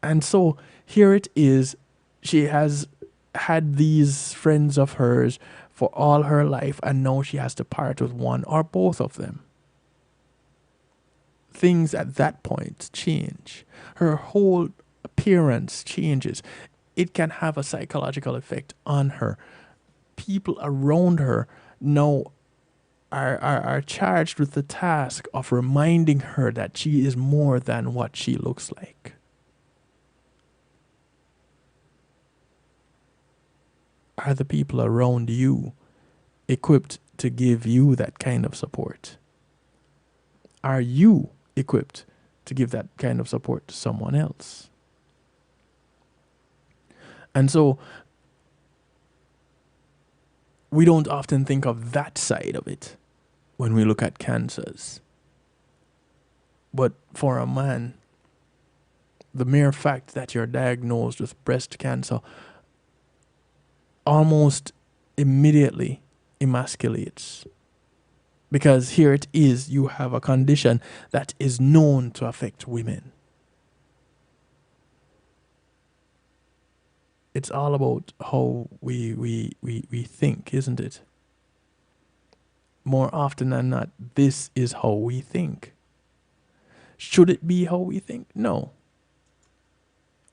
And so here it is, she has had these friends of hers for all her life, and now she has to part with one or both of them. Things at that point change. Her whole appearance changes. It can have a psychological effect on her. People around her now are charged with the task of reminding her that she is more than what she looks like. Are the people around you equipped to give you that kind of support? Are you equipped to give that kind of support to someone else? And so we don't often think of that side of it when we look at cancers. But for a man, the mere fact that you're diagnosed with breast cancer almost immediately emasculates. Because here it is, you have a condition that is known to affect women. It's all about how we think, isn't it? More often than not, this is how we think. Should it be how we think? No.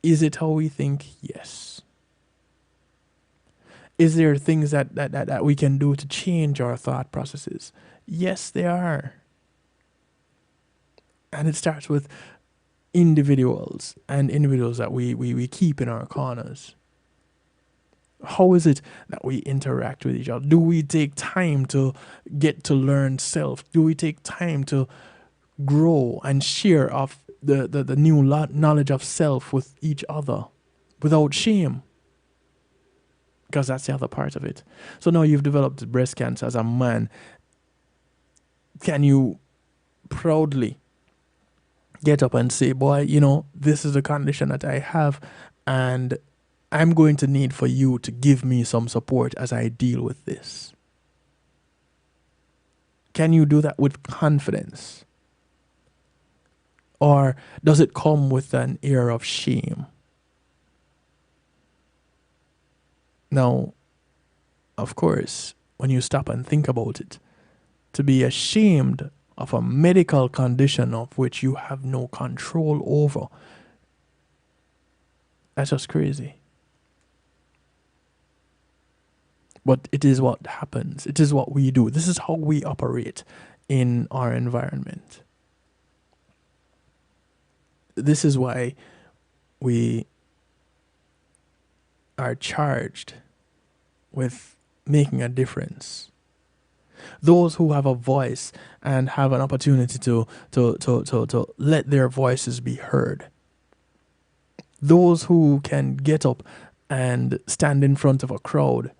Is it how we think? Yes. Is there things that we can do to change our thought processes? Yes, there are. And it starts with individuals that we keep in our corners. How is it that we interact with each other? Do we take time to get to learn self? Do we take time to grow and share of the new knowledge of self with each other without shame? Because that's the other part of it. So now you've developed breast cancer as a man. Can you proudly get up and say, boy, this is the condition that I have, and I'm going to need for you to give me some support as I deal with this? Can you do that with confidence? Or does it come with an air of shame? Now, of course, when you stop and think about it, to be ashamed of a medical condition of which you have no control over, that's just crazy. But it is what happens. It is what we do. This is how we operate in our environment. This is why we are charged with making a difference. Those who have a voice and have an opportunity to let their voices be heard. Those who can get up and stand in front of a crowd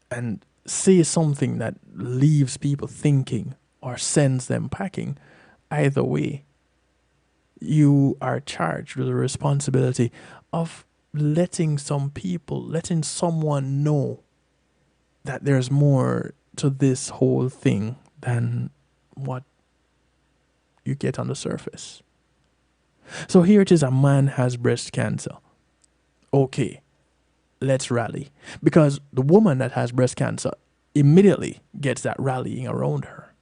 and say something that leaves people thinking or sends them packing. Either way, you are charged with the responsibility of letting someone know that there's more to this whole thing than what you get on the surface. So here it is, a man has breast cancer. Okay, let's rally. Because the woman that has breast cancer immediately gets that rallying around her.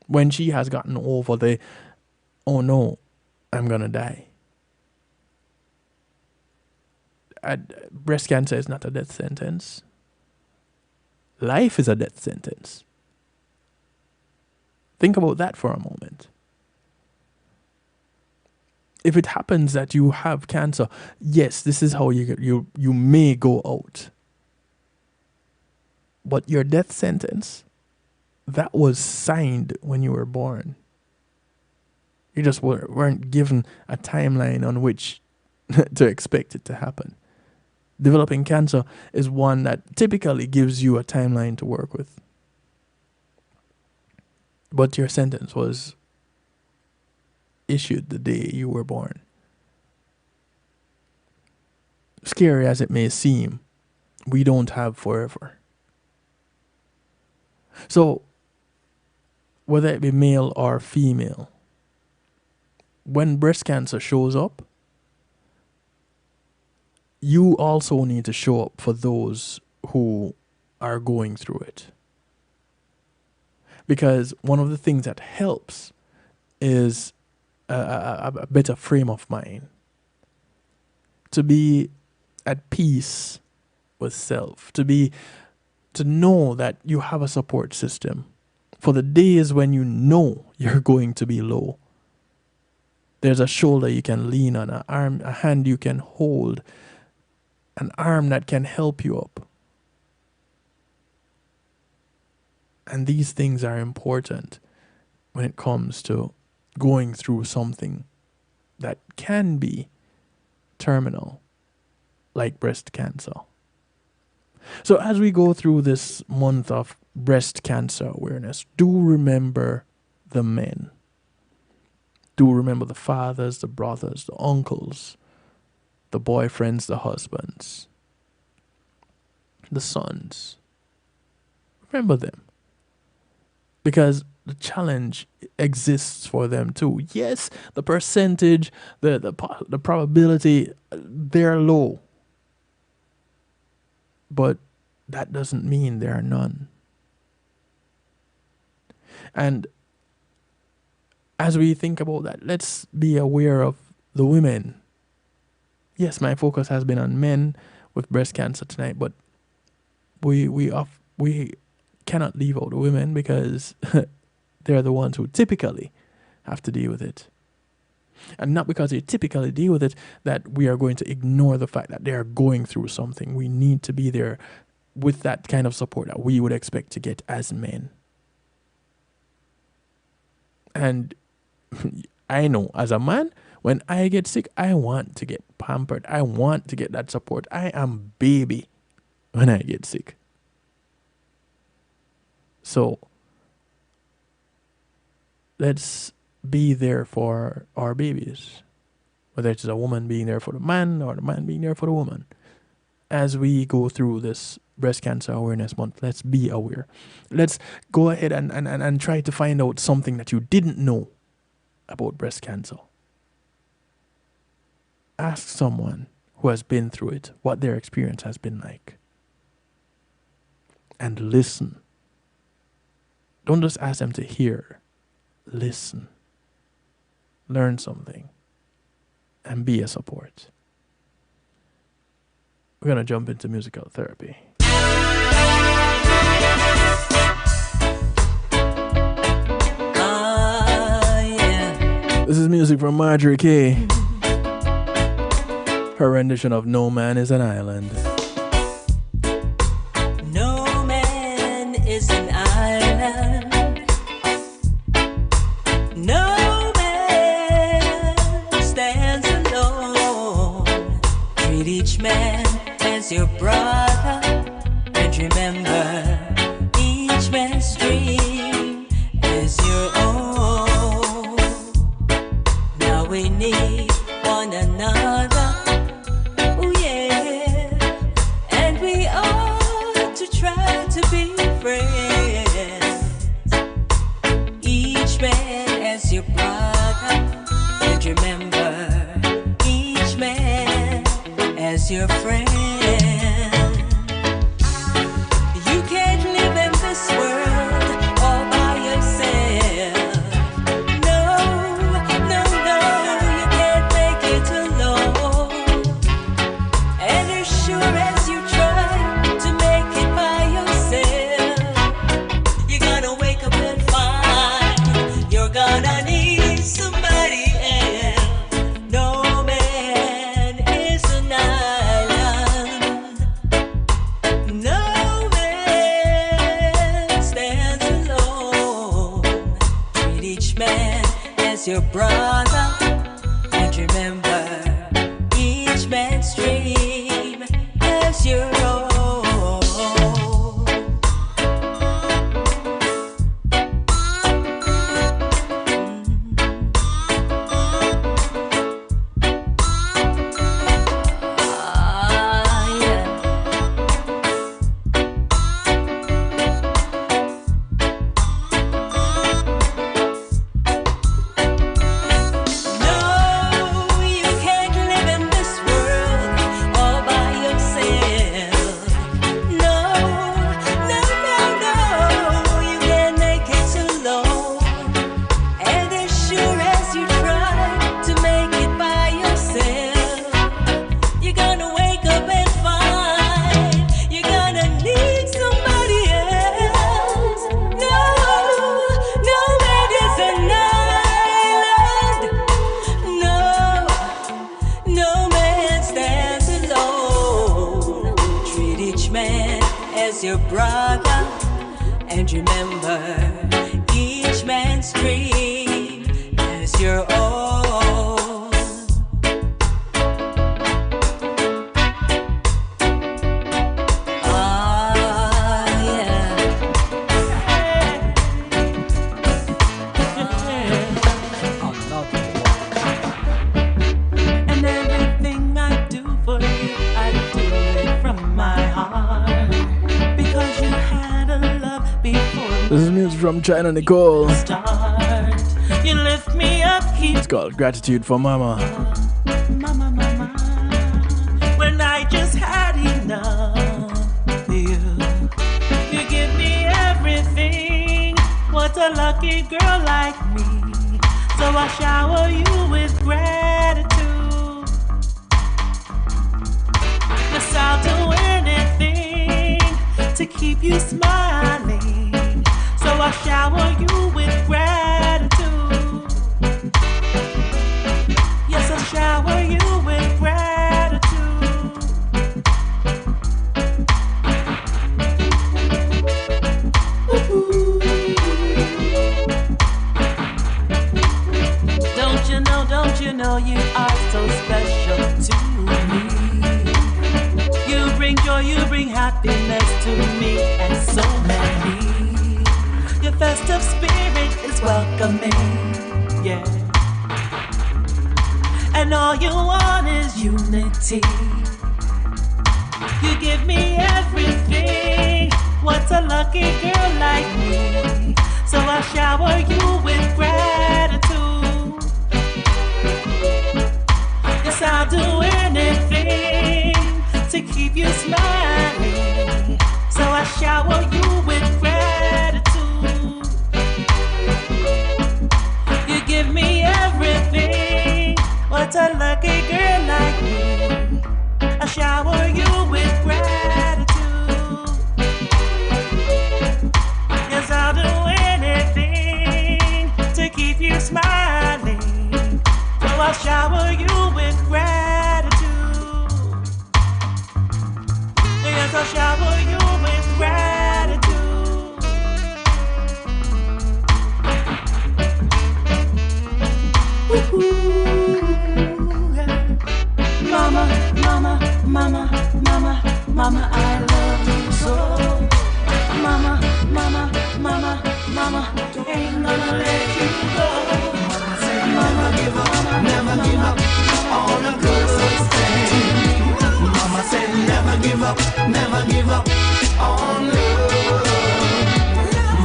When she has gotten over the, oh no, I'm gonna die. Breast cancer is not a death sentence. Life is a death sentence. Think about that for a moment. If it happens that you have cancer, yes, this is how you may go out. But your death sentence, that was signed when you were born. You just weren't given a timeline on which to expect it to happen. Developing cancer is one that typically gives you a timeline to work with. But your sentence was issued the day you were born. Scary as it may seem, we don't have forever. So, whether it be male or female, when breast cancer shows up, you also need to show up for those who are going through it. Because one of the things that helps is a better frame of mind. To be at peace with self. To know that you have a support system. For the days when you know you're going to be low. There's a shoulder you can lean on, a hand you can hold, an arm that can help you up. And these things are important when it comes to going through something that can be terminal, like breast cancer. So as we go through this month of breast cancer awareness, do remember the men. Do remember the fathers, the brothers, the uncles, the boyfriends, the husbands, the sons. Remember them. Because the challenge exists for them too. Yes, the percentage, the probability, they're low. But that doesn't mean there are none. And as we think about that, let's be aware of the women. Yes, my focus has been on men with breast cancer tonight, but we cannot leave out the women because they're the ones who typically have to deal with it. And not because they typically deal with it that we are going to ignore the fact that they are going through something. We need to be there with that kind of support that we would expect to get as men. And I know as a man, when I get sick, I want to get pampered. I want to get that support. I am baby when I get sick. So let's be there for our babies. Whether it's a woman being there for the man or the man being there for the woman. As we go through this Breast Cancer Awareness Month, let's be aware. Let's go ahead and try to find out something that you didn't know about breast cancer. Ask someone who has been through it what their experience has been like. And listen. Don't just ask them to hear. Listen. Learn something. And be a support. We're going to jump into musical therapy. This is music from Marjorie K. Her rendition of No Man is an Island. No man is an island. No man stands alone. Treat each man as your brother, and remember each man's dream is your own. Now we need one another, oh yeah, and we ought to try to be friends. Each man as your brother, and remember each man as your friend. You can't live in this world all by yourself. No, no, no, you can't make it alone. And as sure as you try to make it by yourself, you're gonna wake up and find you're gonna need somebody else. No man is an island. No man stands alone. Treat each man as your brother, and remember each man's dream as your own. No, you can't live in this world all by yourself. No, no, no, no, you can't make it alone. And as sure as you try to make it by yourself, you're gonna wake up and find you're gonna need somebody else. No, no man is an island. No, no man stands alone. Treat each man as your brother, and remember each man's dream as your own. And everything I do for you, I do it from my heart. Because you had a love before This is music from China Nicole. the start. You lift me up, keep It's called Gratitude for Mama. mama, mama. When I just had enough of you, you give me everything. What a lucky girl like me. So I shower you with gratitude. Yes, I'll do anything to keep you smiling. So I shower you with gratitude. Yes, I'll shower you with gratitude. Don't you know you are so special to me. You bring joy, you bring happiness to me and so many. Your festive welcoming, yeah. And all you want is unity. You give me everything. What's a lucky girl like me? So I shower you with gratitude. Yes, I'll do anything to keep you smiling. So I shower you with gratitude. You give me everything. What's a lucky girl like me? I shower you with gratitude. Yes, I'll do anything to keep you smiling. So I'll shower you with gratitude. Yes, I'll shower you with gratitude. Ooh, yeah. Mama, mama, mama, mama, mama, I love you so. Mama, mama, mama, mama, ain't gonna let you go. Mama said never give up, never give up on a good thing. Mama said never give up on love.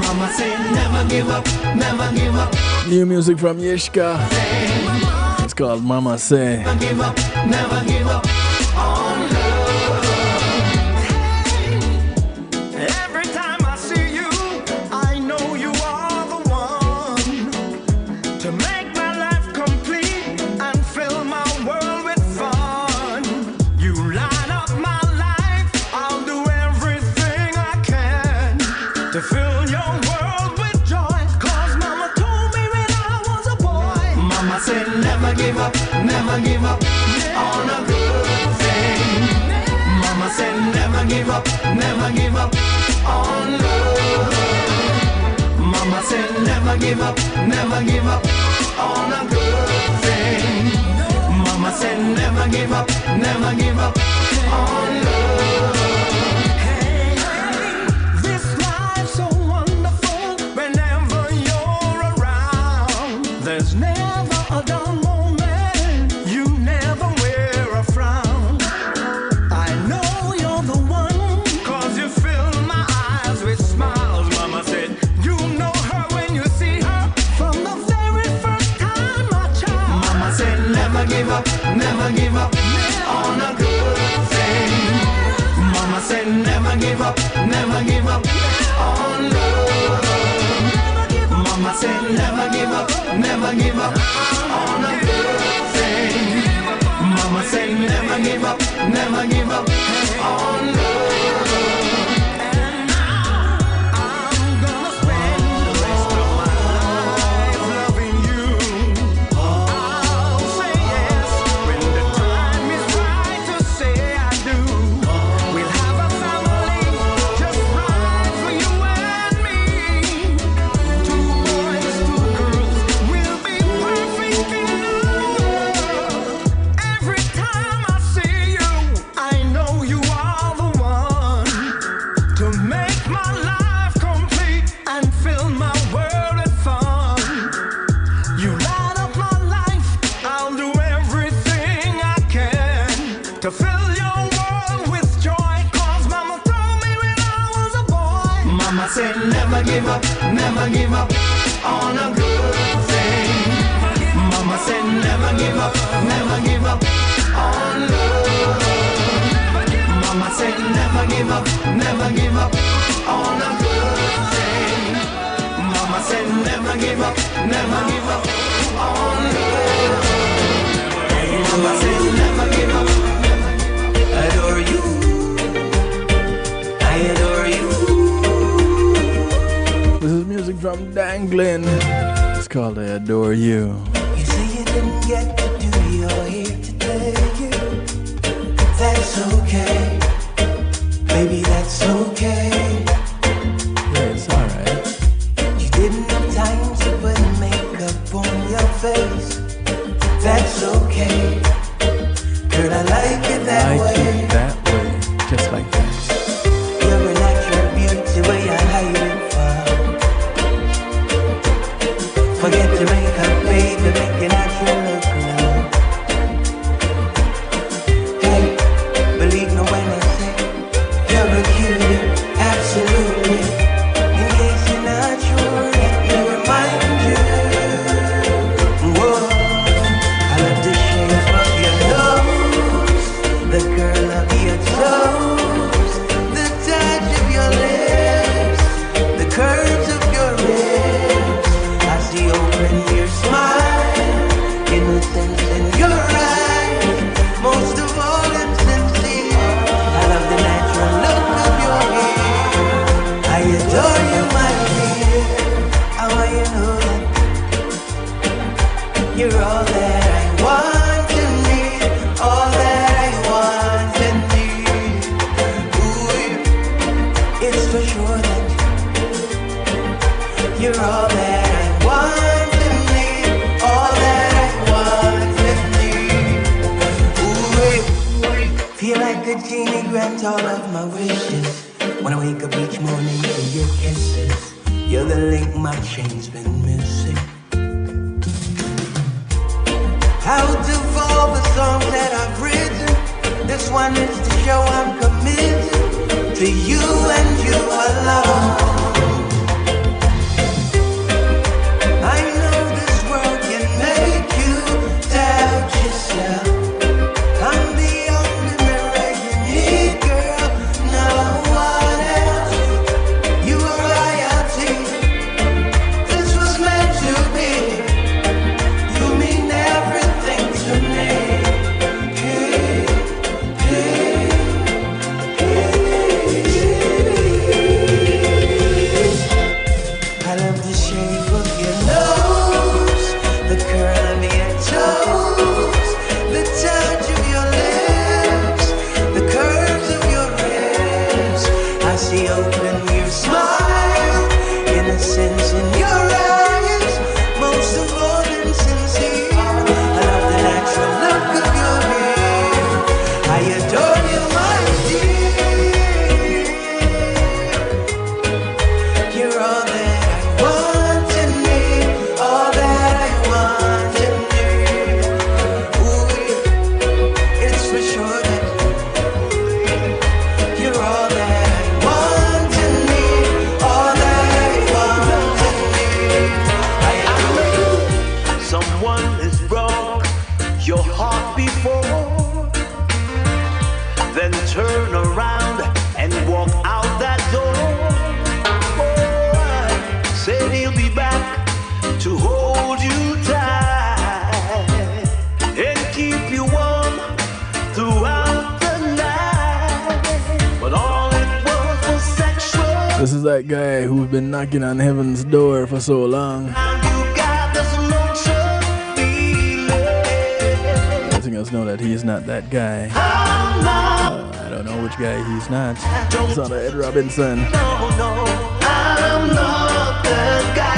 Mama said never give up, never give up. New music from Yishka. It's called Mama Say. Never give up on love. Every time I see you, I know you are the one to make my life complete and fill my world with fun. You light up my life, I'll do everything I can to fill your world with joy. 'Cause Mama told me when I was a boy. Mama said never give up on a good thing. Mama said never give up on love. Mama said never give up on a good thing. Mama said never give up on love. This life's so wonderful whenever you're around. There's never a dull moment, you never wear a frown. I know you're the one, 'cause you fill my eyes with smiles. Mama said you know her when you see her from the very first time I child. Mama said never give up on a good thing. Mama said never give up on love. Mama said never give up on a good thing. Mama said never give up on love. And now I'm gonna spend the rest of my life loving you. I'll say yes when the time is right to say I do. We'll have a family just right for you and me. 2 boys, 2 girls, we'll be perfect in love. Every time I see you, I know you are the one to make my life complete and fill my world with fun. You light up my life, I'll do everything I can to fill your world with joy. 'Cause Mama told me when I was a boy. Mama said never give up on a good thing. Mama said never give up on love. Mama said never give up on a good thing. Mama said never give up on love. Mama said never give up. Adore you, I adore you. This is music from Danglin. It's called I Adore You. You say you didn't get to do your hair today. That's okay, baby, that's okay. Yeah, it's alright. You didn't have time to put makeup on your face. That's okay, girl, I like it that way. Just like that. You're a natural beauty, where you hide it from. Feel like a genie grants all of my wishes. When I wake up each morning to your kisses, you're the link my chain's been missing. Out of all the songs that I've written, this one is to show I'm committed to you and you alone. I know this world can make you doubt yourself. I'm the only mirror you need, girl, no one else. You are royalty, this was meant to be. You mean everything to me. I love the shape of your nose, the curl of your toes, the touch of your lips, the curves of your ribs. I see open your smile, innocence in your eyes, most of all insincere. I love the natural look of your hair. I adore you, my dear. You're all that I want and need, all that I want and need. Ooh, it's for sure that you're all that I want and need, all that I want and need. Someone is broke your heart before, then turn around and walk out that door. Said he'll be back to hold you tight and keep you warm throughout the night. But all it was sexual. This is that guy who's been knocking on heaven's door for so long. Letting us know that he's not that guy. I don't know which guy he's not. It's not Ed Robinson. I'm not the guy.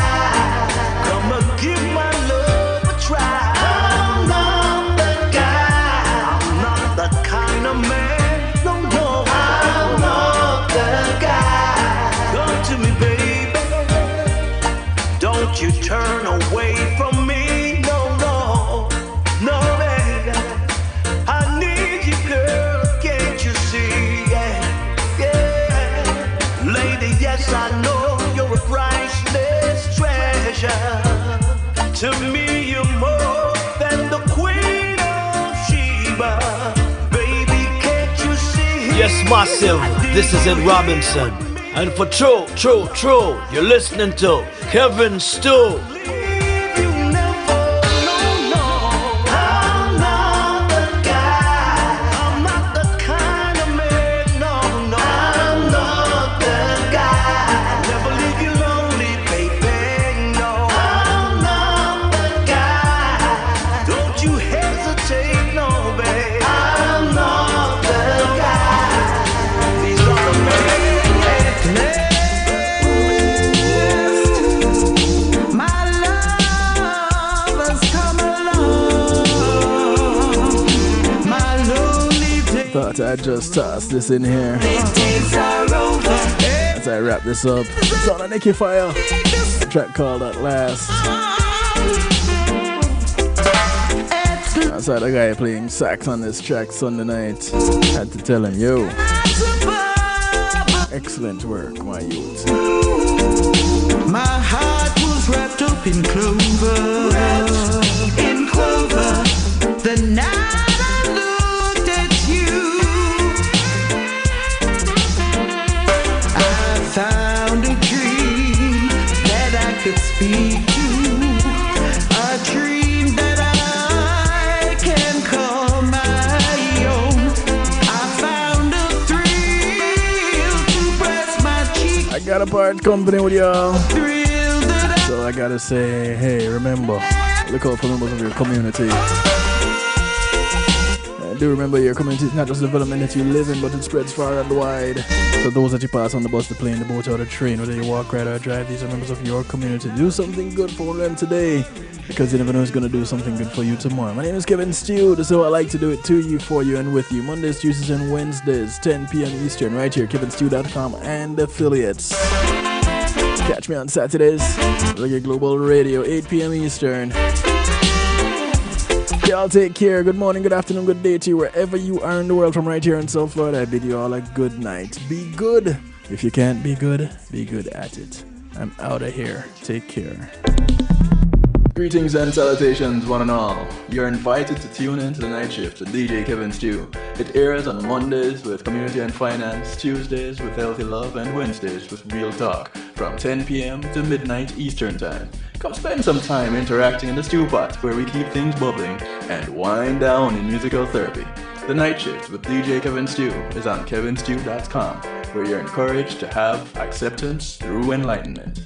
Come and give my love a try. I'm not the guy. I'm not the kind of man. No, no. I'm not the guy. Come to me, baby. Don't you turn away from me. No, no. No, baby. I need you, girl. Can't you see? Yeah, yeah. Lady, yes, I know. You're a priceless treasure. To me, you're more than the Queen of Sheba. Baby, can't you see? Yes, massive. This is Ed Robinson. And for true, you're listening to Kevin Stew. Thought I'd just toss this in here as I wrap this up. It's on a Nicky Fire, a track called At Last. I saw the guy playing sax on this track Sunday night. Had to tell him, yo, excellent work, my youth. My heart was wrapped up in clover. In clover. The night I looked at you, I found a dream that I could speak to. A dream that I can call my own. I found a thrill to press my cheek. I got a part company with y'all, so I gotta say, hey, remember, look out for members of your community. Do remember your community is not just development that you live in, but it spreads far and wide. So those that you pass on the bus, the plane, the boat, or the train, whether you walk, ride, or drive, these are members of your community. Do something good for them today, because you never know who's going to do something good for you tomorrow. My name is Kevin Stew. This is how I like to do it to you, for you, and with you. Mondays, Tuesdays, and Wednesdays, 10 p.m. Eastern, right here, kevinstew.com and affiliates. Catch me on Saturdays, Reggae Global Radio, 8 p.m. Eastern. Y'all take care. Good morning, good afternoon, good day to you, wherever you are in the world. From right here in South Florida, I bid you all a good night. Be good. If you can't be good at it. I'm out of here. Take care. Greetings and salutations, one and all. You're invited to tune in to the night shift with DJ Kevin Stew. It airs on Mondays with Community and Finance, Tuesdays with Healthy Love, and Wednesdays with Real Talk from 10 p.m. to midnight Eastern Time. Come spend some time interacting in the stew pot where we keep things bubbling and wind down in musical therapy. The night shift with DJ Kevin Stew is on kevinstew.com, where you're encouraged to have acceptance through enlightenment.